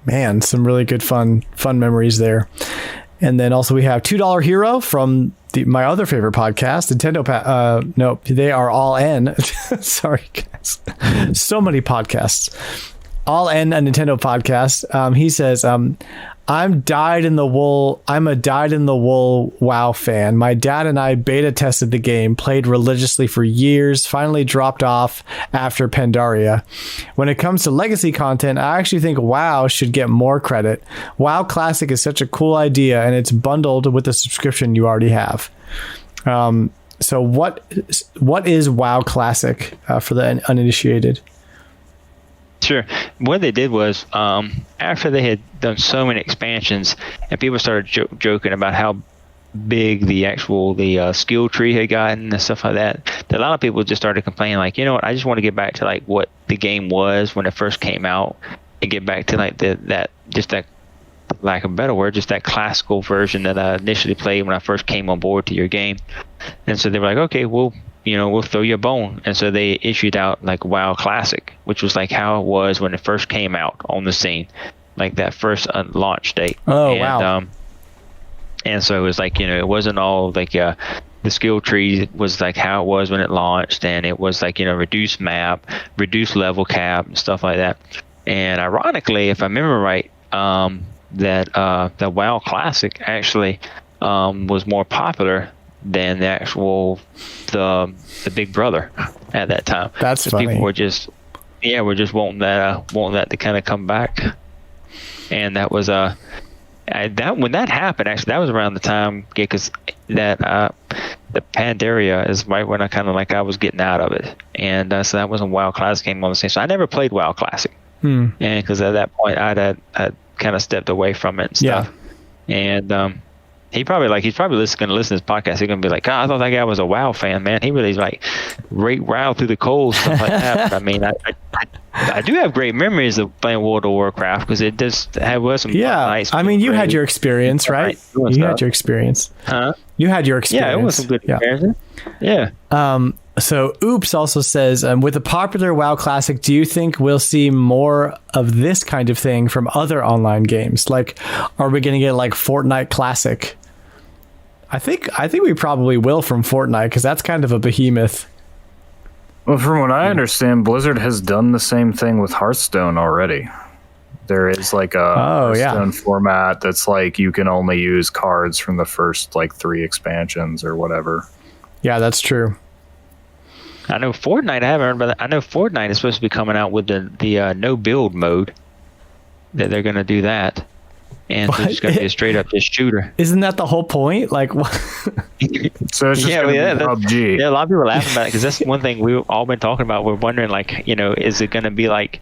Man, some really good fun memories there. And then also we have $2 Hero from my other favorite podcast, Nintendo. No, they are all in. Sorry, guys. So many podcasts. All in a Nintendo podcast. He says, I'm a dyed in the wool WoW fan. My dad and I beta tested the game, played religiously for years, finally dropped off after Pandaria. When it comes to legacy content, I actually think WoW should get more credit. WoW Classic is such a cool idea, and it's bundled with the subscription you already have. So what is WoW Classic for the uninitiated? Sure. What they did was, after they had done so many expansions, and people started joking about how big the skill tree had gotten and stuff like that, a lot of people just started complaining, like, I just want to get back to like what the game was when it first came out, and get back to like that lack of a better word, just that classical version that I initially played when I first came on board to your game. And so they were like, okay, we'll throw you a bone. And so they issued out like WoW Classic, which was like how it was when it first came out on the scene, like that first launch date. Oh, wow. And so it was like, it wasn't all like the skill tree was like how it was when it launched, and it was like, reduced map, reduced level cap, and stuff like that. And ironically, if I remember right, that the WoW Classic actually was more popular than the actual the Big Brother at that time. That's funny. People were just wanting that to kind of come back, and that was that when that happened, actually that was around the time, because that the Pandaria is right when I was getting out of it, and so that was when WoW Classic came on the scene. So I never played WoW Classic, and because at that point I'd kind of stepped away from it and stuff. And he's probably going to listen to this podcast. He's going to be like, I thought that guy was a WoW fan, man. He really like WoW through the coals, stuff like that. But I mean, I do have great memories of playing World of Warcraft, because it just was some nice. I mean, you had your experience, right? You had your experience. Huh? You had your experience. Yeah, it was some good experience. Yeah. So Oops also says, with the popular WoW Classic, do you think we'll see more of this kind of thing from other online games? Like, are we going to get like Fortnite Classic? I think we probably will from Fortnite, because that's kind of a behemoth. Well, from what I understand, Blizzard has done the same thing with Hearthstone already. There is like a Hearthstone format that's like you can only use cards from the first like 3 expansions or whatever. Yeah, that's true. I know Fortnite. I haven't heard about that. I know Fortnite is supposed to be coming out with the no build mode. That they're going to do that, and it's just going to be a straight up just shooter. Isn't that the whole point? Like, what? So it's just PUBG. Yeah, a lot of people are laughing about it because that's one thing we've all been talking about. We're wondering, like, is it going to be like?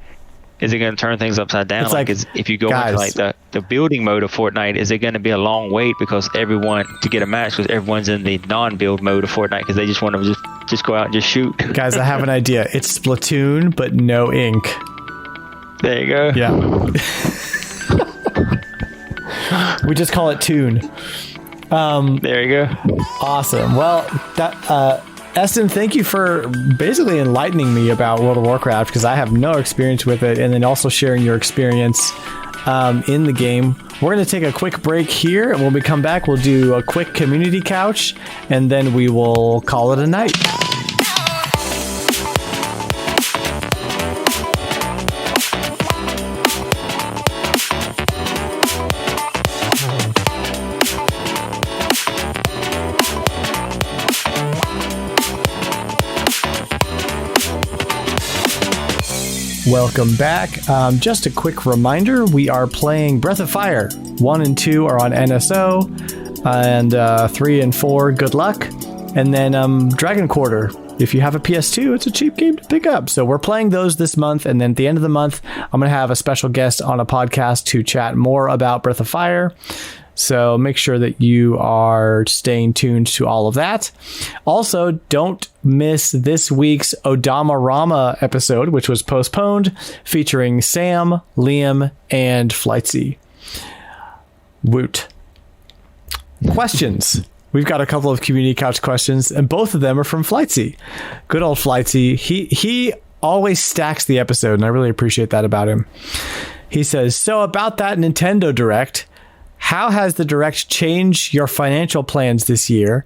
Is it going to turn things upside down? It's if you go into like the building mode of Fortnite, is it going to be a long wait because everyone to get a match because everyone's in the non-build mode of Fortnite because they just want to just go out and just shoot? Guys, I have an idea. It's Splatoon, but no ink. There you go. Yeah. We just call it Tune. There you go. Awesome. Well, Eston, thank you for basically enlightening me about World of Warcraft because I have no experience with it, and then also sharing your experience in the game. We're going to take a quick break here, and when we come back, we'll do a quick community couch, and then we will call it a night. Welcome back. Just a quick reminder, we are playing Breath of Fire. 1 and 2 are on NSO, and 3 and 4, good luck. And then Dragon Quarter. If you have a PS2, it's a cheap game to pick up. So we're playing those this month, and then at the end of the month, I'm going to have a special guest on a podcast to chat more about Breath of Fire. So make sure that you are staying tuned to all of that. Also, don't miss this week's Odama-rama episode, which was postponed, featuring Sam, Liam, and Flightsy. Woot. Questions. We've got a couple of community couch questions, and both of them are from Flightsy. Good old Flightsy. He always stacks the episode, and I really appreciate that about him. He says, so about that Nintendo Direct, how has the Direct changed your financial plans this year?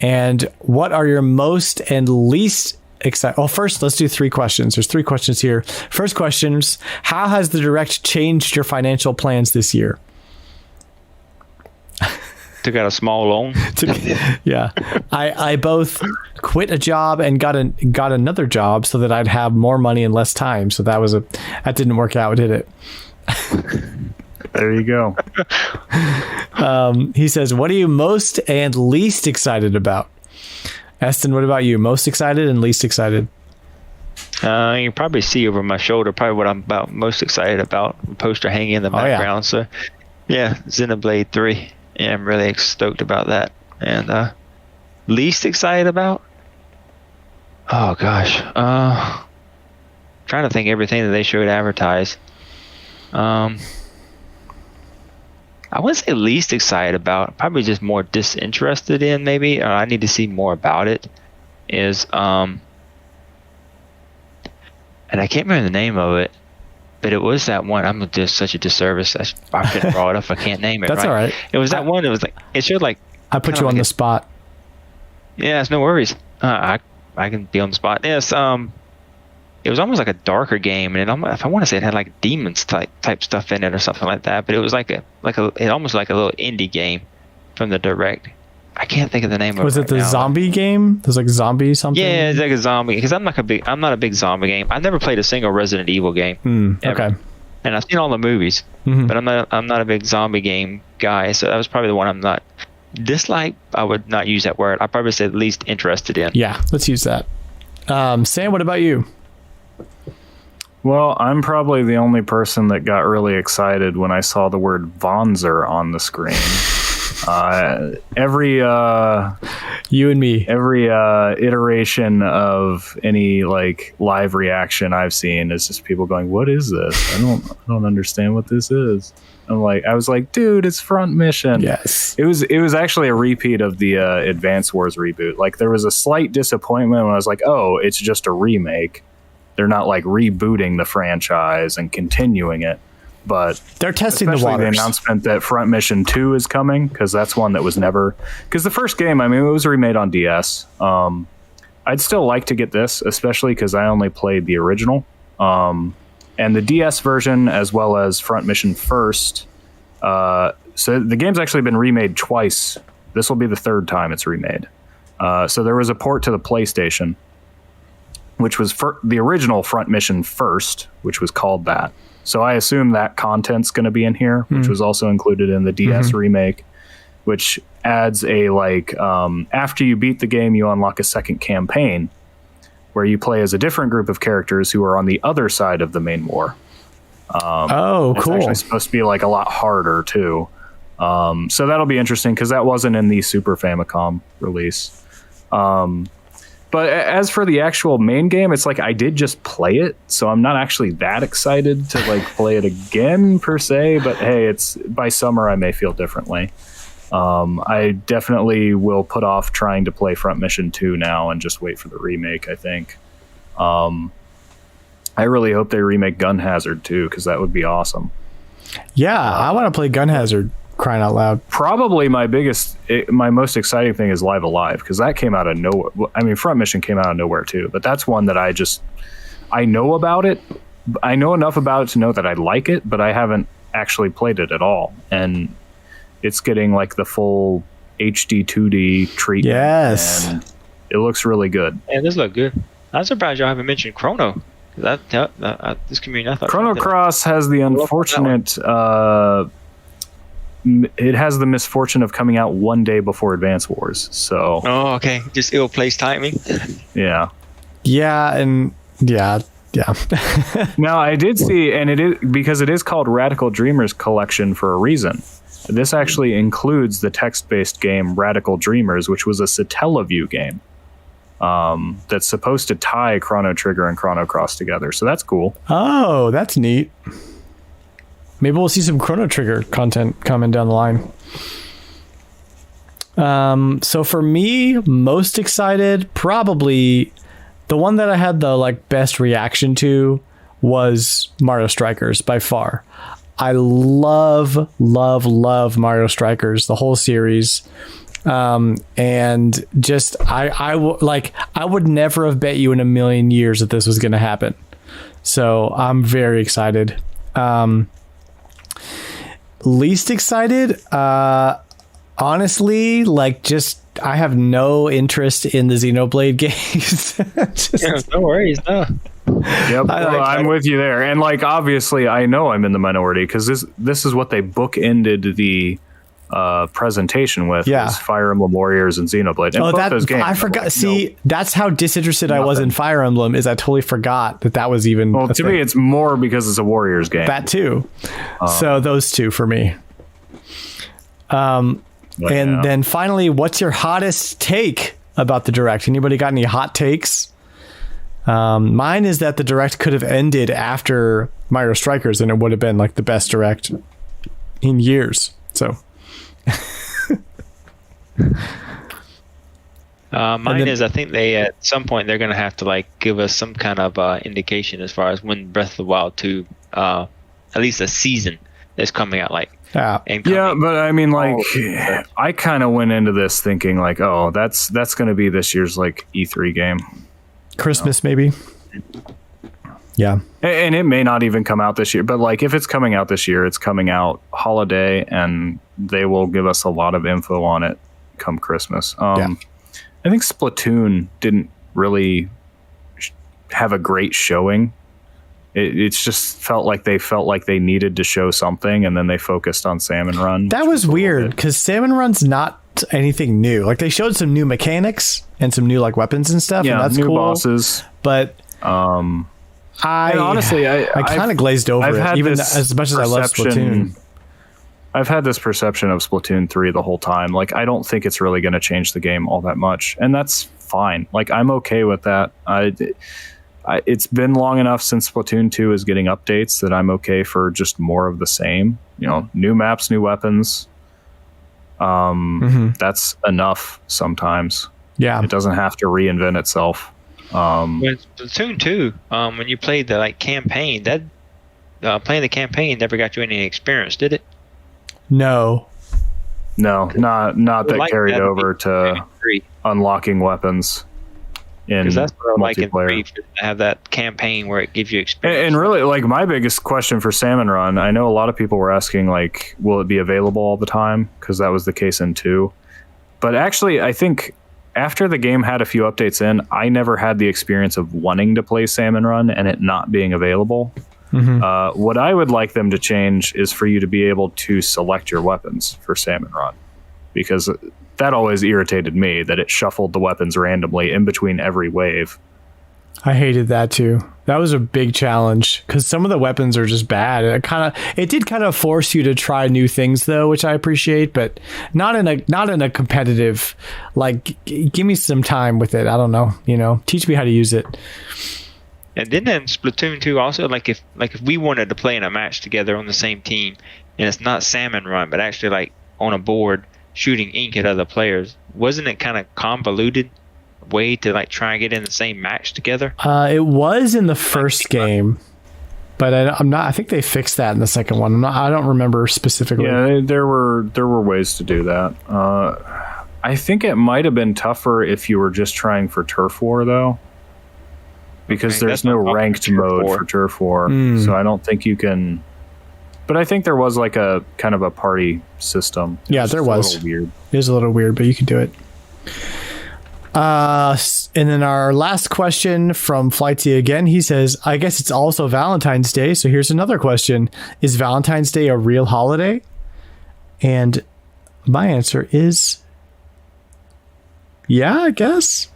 And what are your most and least excited? Well, first, let's do 3 questions. There's 3 questions here. First question is, how has the Direct changed your financial plans this year? Took out a small loan. Yeah. I both quit a job and got another job so that I'd have more money and less time. So that didn't work out, did it? There you go. He says, what are you most and least excited about? Eston, what about you? Most excited and least excited? You can probably see over my shoulder probably what I'm most excited about. The poster hanging in the background. Yeah. So, yeah, Xenoblade 3. Yeah, I'm really stoked about that. And least excited about? Oh, gosh. Trying to think everything that they showed advertised. I wouldn't say least excited about, probably just more disinterested in maybe, or I need to see more about it, is, and I can't remember the name of it, but it was that one, I'm just such a disservice, I couldn't draw it up, I can't name it. That's right? All right. It was that one, it was like, it showed like. I put you on the spot. Yeah, it's no worries. I can be on the spot. Yes, it was almost like a darker game, and if I want to say it had like demons type stuff in it or something like that. But it was it almost like a little indie game from the Direct. I can't think of the name of it. Was it the zombie game? There's like zombie something. Yeah, it's like a zombie because I'm not a big zombie game. I've never played a single Resident Evil game. Okay. And I've seen all the movies, but I'm not a big zombie game guy. So that was probably the one I'm not dislike. I would not use that word. I'd probably say least interested in. Yeah, let's use that. Sam, what about you? Well, I'm probably the only person that got really excited when I saw the word Vonzer on the screen. You and me. Every iteration of any like live reaction I've seen is just people going, "What is this? I don't understand what this is." I was like, dude, it's Front Mission. Yes. It was actually a repeat of the Advance Wars reboot. Like there was a slight disappointment when I was like, oh, it's just a remake. They're not like rebooting the franchise and continuing it, but they're testing the waters. The announcement that Front Mission 2 is coming, because that's one that was never, because the first game, I mean, it was remade on DS, I'd still like to get this, especially because I only played the original. And the DS version, as well as Front Mission First. So the game's actually been remade twice. This will be the third time it's remade. So there was a port to the PlayStation, which was for the original Front Mission First, which was called that. So I assume that content's going to be in here, which was also included in the DS remake, which adds a after you beat the game, you unlock a second campaign where you play as a different group of characters who are on the other side of the main war. Cool. It's actually supposed to be like a lot harder too. So that'll be interesting because that wasn't in the Super Famicom release. But as for the actual main game, it's like I did just play it, so I'm not actually that excited to like play it again per se. But hey, it's by summer I may feel differently. I definitely will put off trying to play Front Mission 2 now and just wait for the remake, I think. I really hope they remake Gun Hazard too, because that would be awesome. Yeah, I want to play Gun Hazard, crying out loud. Probably my most exciting thing is Live Alive, because that came out of nowhere. I mean, Front Mission came out of nowhere too, but that's one that I know about it. I know enough about it to know that I like it, but I haven't actually played it at all. And it's getting like the full HD 2D treatment. Yes. And it looks really good. Yeah, this look good. I'm surprised y'all haven't mentioned Chrono. This community, I thought Chrono Cross has the unfortunate... it has the misfortune of coming out one day before Advance Wars, so... Oh, okay. Just ill-placed timing. Yeah. Yeah, and... Yeah. Now, I did see, and it is because it is called Radical Dreamers Collection for a reason. This actually includes the text-based game Radical Dreamers, which was a Satellaview game that's supposed to tie Chrono Trigger and Chrono Cross together. So that's cool. Oh, that's neat. Maybe we'll see some Chrono Trigger content coming down the line. So for me, most excited, probably the one that I had the best reaction to was Mario Strikers by far. I love Mario Strikers, the whole series. And just I would never have bet you in a million years that this was going to happen. So I'm very excited. Least excited, honestly, I have no interest in the Xenoblade games. No worries, no. Yep, I'm with you there. And obviously I know I'm in the minority because this is what they bookended the presentation with, was Fire Emblem Warriors and Xenoblade. And both those games, I forgot. That's how disinterested I was in Fire Emblem, is I totally forgot that was even. Well, to me, it's more because it's a Warriors game. That too. So those two for me. Then finally, what's your hottest take about the Direct? Anybody got any hot takes? Mine is that the Direct could have ended after Mario Strikers, and it would have been the best Direct in years. So. Mine is, I think they at some point they're going to have to give us some kind of indication as far as when Breath of the Wild 2, at least a season is coming out. Yeah, but I mean, I kind of went into this thinking that's going to be this year's E3 game. Christmas, maybe. Yeah. And it may not even come out this year, but if it's coming out this year, it's coming out holiday, and they will give us a lot of info on it come Christmas. I think Splatoon didn't really have a great showing. It's just felt like they needed to show something, and then they focused on Salmon Run. That was weird because Salmon Run's not anything new. They showed some new mechanics and some new weapons and stuff. Yeah, and that's new cool. Bosses. But honestly, I kind of glazed over it, even as much as I love Splatoon. I've had this perception of Splatoon 3 the whole time. I don't think it's really going to change the game all that much, and that's fine. I'm okay with that. It's been long enough since Splatoon 2 is getting updates that I'm okay for just more of the same. New maps, new weapons. That's enough sometimes. Yeah. It doesn't have to reinvent itself. With Splatoon 2, when you played the campaign, that playing the campaign never got you any experience, did it? No, not that carried over to unlocking weapons. Because that's what I like in multiplayer. 3, to have that campaign where it gives you experience. And really, like, my biggest question for Salmon Run, I know a lot of people were asking, like, will it be available all the time? Because that was the case in 2. But actually, I think after the game had a few updates in, I never had the experience of wanting to play Salmon Run and it not being available. What I would like them to change is for you to be able to select your weapons for Salmon Run, because that always irritated me, that it shuffled the weapons randomly in between every wave. I hated that too. That was a big challenge because some of the weapons are just bad. It did kind of force you to try new things though, which I appreciate, but not in a competitive, like, give me some time with it. I don't know, teach me how to use it. And then in Splatoon 2 also, like if we wanted to play in a match together on the same team, and it's not Salmon Run, but actually like on a board shooting ink at other players, wasn't it kind of convoluted way to like try and get in the same match together? It was in the first game, but I think they fixed that in the second one. I don't remember specifically. Yeah, there were ways to do that. I think it might have been tougher if you were just trying for Turf War though, because there's no ranked mode for Turf War, so I don't think you can. But I think there was like a kind of a party system. Yeah, there was. A little weird. It is a little weird, but you can do it. And then our last question from Flighty again. He says, I guess it's also Valentine's Day. So here's another question. Is Valentine's Day a real holiday? And my answer is, yeah, I guess.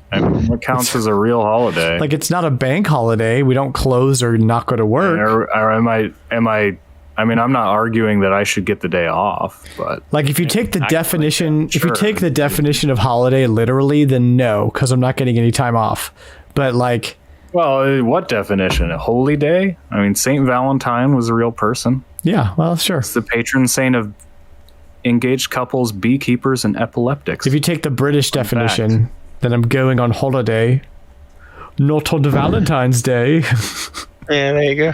I mean, what counts as a real holiday? Like, it's not a bank holiday. We don't close or not go to work. Or am I? I mean, I'm not arguing that I should get the day off, but like, if you take the definition, if you take the definition of holiday literally, then no, because I'm not getting any time off. But like, well, what definition? A holy day? I mean, Saint Valentine was a real person. Yeah, well, sure. It's the patron saint of engaged couples, beekeepers, and epileptics. If you take the British definition, then I'm going on holiday, not on Valentine's Day. Yeah, there you go.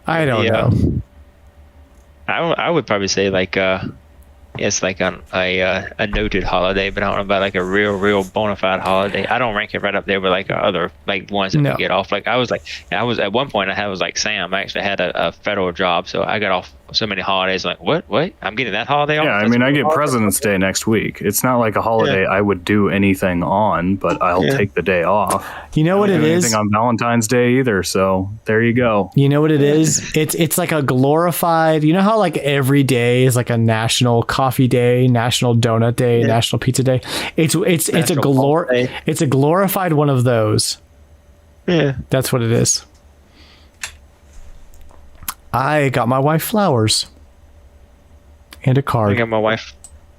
I don't know. I would probably say like it's like a noted holiday, but I don't know about like a real bona fide holiday. I don't rank it right up there with like other like ones that we get off. Like I was at one point I was like Sam. I actually had a federal job, so I got off so many holidays. Like what? I'm getting that holiday off? Yeah, I mean, I get President's Day next week. It's not like a holiday I would do anything on, but I'll take the day off. You know what it is? Anything on Valentine's Day either, so there you go. You know what it is? It's like a glorified. You know how like every day is like a national coffee day, national donut day, national pizza day. It's a glorified one of those. Yeah, that's what it is. I got my wife flowers and a card. I got my wife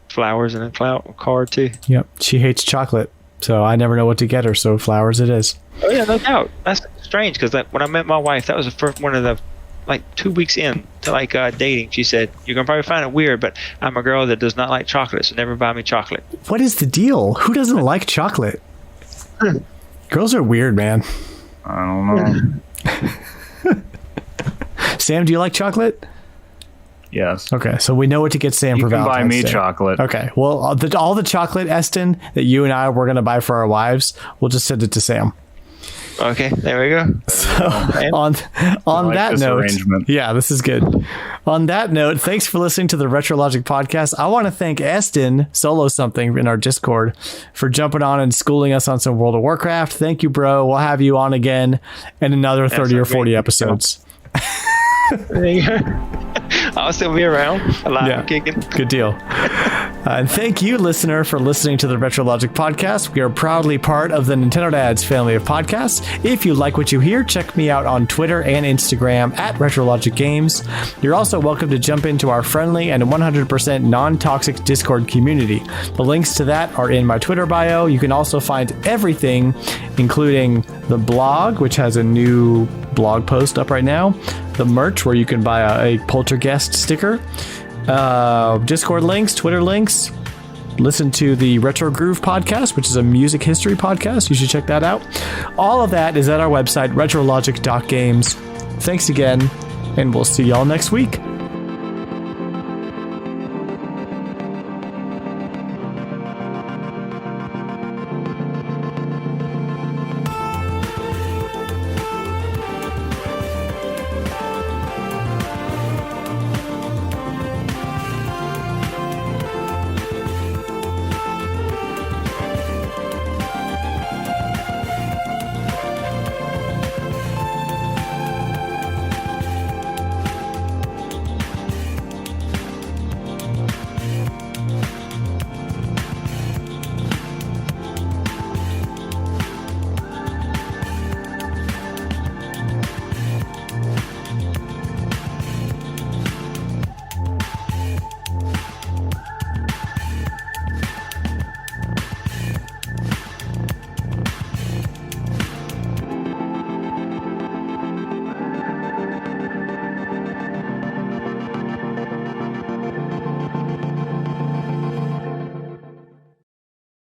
flowers and a card too. Yep, she hates chocolate, so I never know what to get her. So flowers it is. Oh yeah, no doubt. That's strange because when I met my wife, that was the first one of the like 2 weeks in to like dating. She said, "You're gonna probably find it weird, but I'm a girl that does not like chocolate, so never buy me chocolate." What is the deal? Who doesn't like chocolate? Girls are weird, man. I don't know. Sam, do you like chocolate? Yes. Okay, so we know what to get Sam for Valentine's Day. You can buy me chocolate. Okay, well, all the chocolate, Eston, that you and I were going to buy for our wives, we'll just send it to Sam. Okay, there we go. So on that note, yeah, this is good. On that note, thanks for listening to the RetroLogic podcast. I want to thank Eston, Solo Something in our Discord, for jumping on and schooling us on some World of Warcraft. Thank you, bro. We'll have you on again in another 30 or 40 episodes. There you go. I'll still be around, alive and kicking. Good deal. And thank you, listener, for listening to the RetroLogic podcast. We are proudly part of the Nintendo Dads family of podcasts. If you like what you hear, check me out on Twitter and Instagram at RetroLogic Games. You're also welcome to jump into our friendly and 100% non-toxic Discord community. The links to that are in my Twitter bio. You can also find everything, including the blog, which has a new blog post up right now, the merch where you can buy a Poltergeist sticker, Discord links, Twitter links. Listen to the Retro Groove podcast, which is a music history podcast. You should check that out. All of that is at our website, retrologic.games. Thanks again, and we'll see y'all next week.